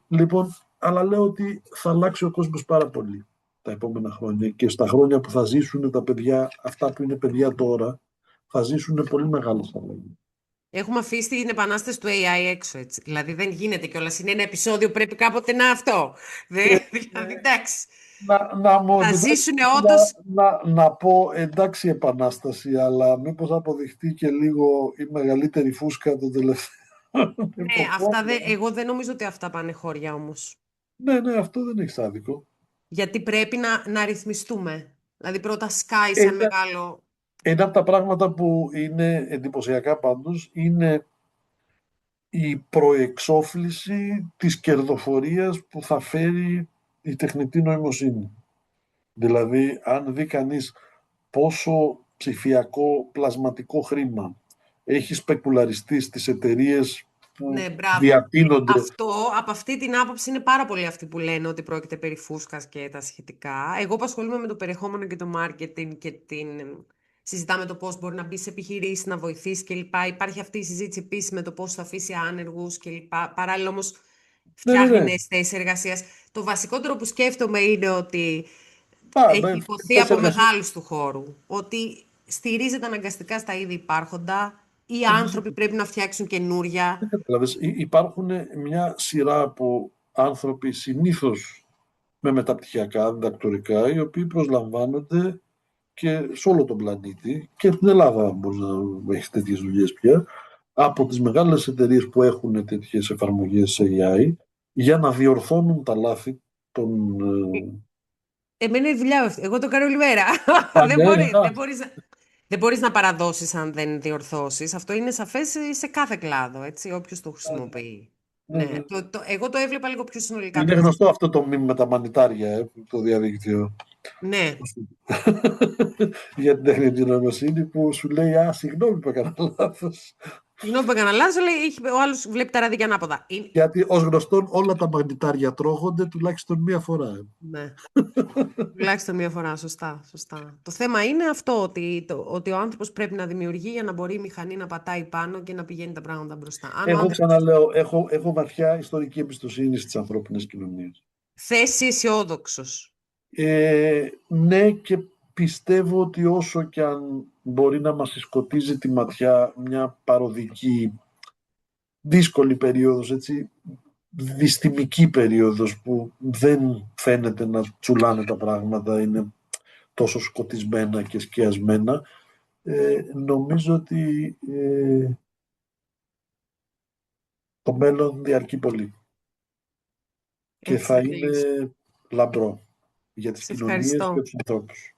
Λοιπόν, αλλά λέω ότι θα αλλάξει ο κόσμος πάρα πολύ τα επόμενα χρόνια, και στα χρόνια που θα ζήσουν τα παιδιά, αυτά που είναι παιδιά τώρα, θα ζήσουν πολύ μεγάλες αλλαγές. Έχουμε αφήσει την επανάσταση του AI έξω, έτσι. Δηλαδή δεν γίνεται κιόλας. Είναι ένα επεισόδιο, πρέπει κάποτε να αυτό. Ε, Δηλαδή, εντάξει. να μου Θα επιτρέψετε ζήσουν όντως. να πω, εντάξει, επανάσταση, αλλά μήπως αποδειχτεί και λίγο η μεγαλύτερη φούσκα των τελευταίων Ναι, εποχών. εγώ δεν νομίζω ότι αυτά πάνε χώρια όμως. Ναι, ναι, αυτό δεν έχει άδικο. Γιατί πρέπει να ρυθμιστούμε. Δηλαδή πρώτα σκάει σαν Ένα, μεγάλο. ένα από τα πράγματα που είναι εντυπωσιακά πάντως είναι η προεξόφληση της κερδοφορίας που θα φέρει η τεχνητή νοημοσύνη. Δηλαδή, αν δει κανείς πόσο ψηφιακό πλασματικό χρήμα έχει σπεκουλαριστεί στις εταιρείες που Ναι, μπράβο. διατείνονται. Αυτό, από αυτή την άποψη είναι πάρα πολλοί αυτοί που λένε ότι πρόκειται περί φούσκας και τα σχετικά. Εγώ που ασχολούμαι με το περιεχόμενο και το marketing και συζητάμε το πώς μπορεί να μπει σε επιχειρήσεις, να βοηθήσει κλπ. Υπάρχει αυτή η συζήτηση επίσης με το πώς θα αφήσει άνεργους κλπ. Παράλληλα όμως Ναι, ναι, φτιάχνει ναι. νέες θέσεις εργασίας. Το βασικότερο που σκέφτομαι είναι ότι έχει υποθεί Θέσεις από εργασίας. μεγάλους του χώρου, ότι στηρίζεται αναγκαστικά στα ήδη υπάρχοντα, οι άνθρωποι πρέπει να φτιάξουν καινούρια. Δεν κατάλαβες. Υπάρχουν μια σειρά από άνθρωποι συνήθως με μεταπτυχιακά, διδακτορικά, οι οποίοι προσλαμβάνονται και σε όλο τον πλανήτη, και στην Ελλάδα μπορεί να έχει τέτοιες δουλειές πια, από τις μεγάλες εταιρείες που έχουν τέτοιες εφαρμογές AI, για να διορθώνουν τα λάθη των... Εμένα η δουλειά μου αυτή. Εγώ το κάνω όλη μέρα. Δεν Ναι, μπορεί, δεν εντάξει. μπορείς, δεν μπορείς να παραδώσεις αν δεν διορθώσεις. Αυτό είναι σαφές σε κάθε κλάδο, έτσι, όποιος το χρησιμοποιεί. Ναι, Ναι, ναι. εγώ το έβλεπα λίγο πιο συνολικά. Είναι γνωστό αυτό το μήνυμα με τα μανιτάρια, το διαδίκτυο. Ναι. Για την τεχνητή νοημοσύνη, που σου λέει «Α, συγγνώμη που έκανα λάθος». Συγγνώμη που έκανα λάθος, λέει, ο άλλος βλέπει τα ραδίκια ανάποδα. Γιατί ως γνωστόν όλα τα μανιτάρια τρώγονται τουλάχιστον μία φορά. Ναι. Τουλάχιστον μία φορά, σωστά, σωστά. Το θέμα είναι αυτό, ότι ο άνθρωπος πρέπει να δημιουργεί για να μπορεί η μηχανή να πατάει πάνω και να πηγαίνει τα πράγματα μπροστά. Αν ο Εγώ άνθρωπος ξαναλέω, έχω βαθιά ιστορική εμπιστοσύνη στις ανθρώπινες κοινωνίες. θέσει αισιόδοξο. Ναι, και πιστεύω ότι όσο και αν μπορεί να μας συσκοτίζει τη ματιά μια παροδική, δύσκολη περίοδος, έτσι, δυστημική περίοδος που δεν φαίνεται να τσουλάνε τα πράγματα, είναι τόσο σκοτισμένα και σκιασμένα, νομίζω ότι το μέλλον διαρκεί πολύ. και Έτσι θα θα είναι κλείσω. λαμπρό για τις Σε κοινωνίες και ευχαριστώ. τους ανθρώπους.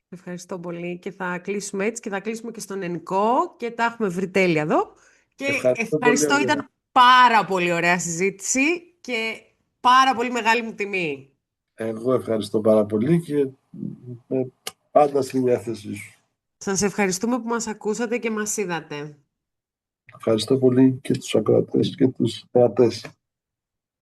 Ευχαριστώ πολύ και θα κλείσουμε έτσι και θα κλείσουμε και στον Ενικό και τα έχουμε βρει τέλεια εδώ. Και Ευχαριστώ πολύ, ευχαριστώ, Αγγέλα. ήταν πάρα πολύ ωραία συζήτηση και πάρα πολύ μεγάλη μου τιμή. Εγώ ευχαριστώ πάρα πολύ και πάντα στη διάθεσή σου. Σας ευχαριστούμε που μας ακούσατε και μας είδατε. Ευχαριστώ πολύ και τους ακροατές και τους θεατές.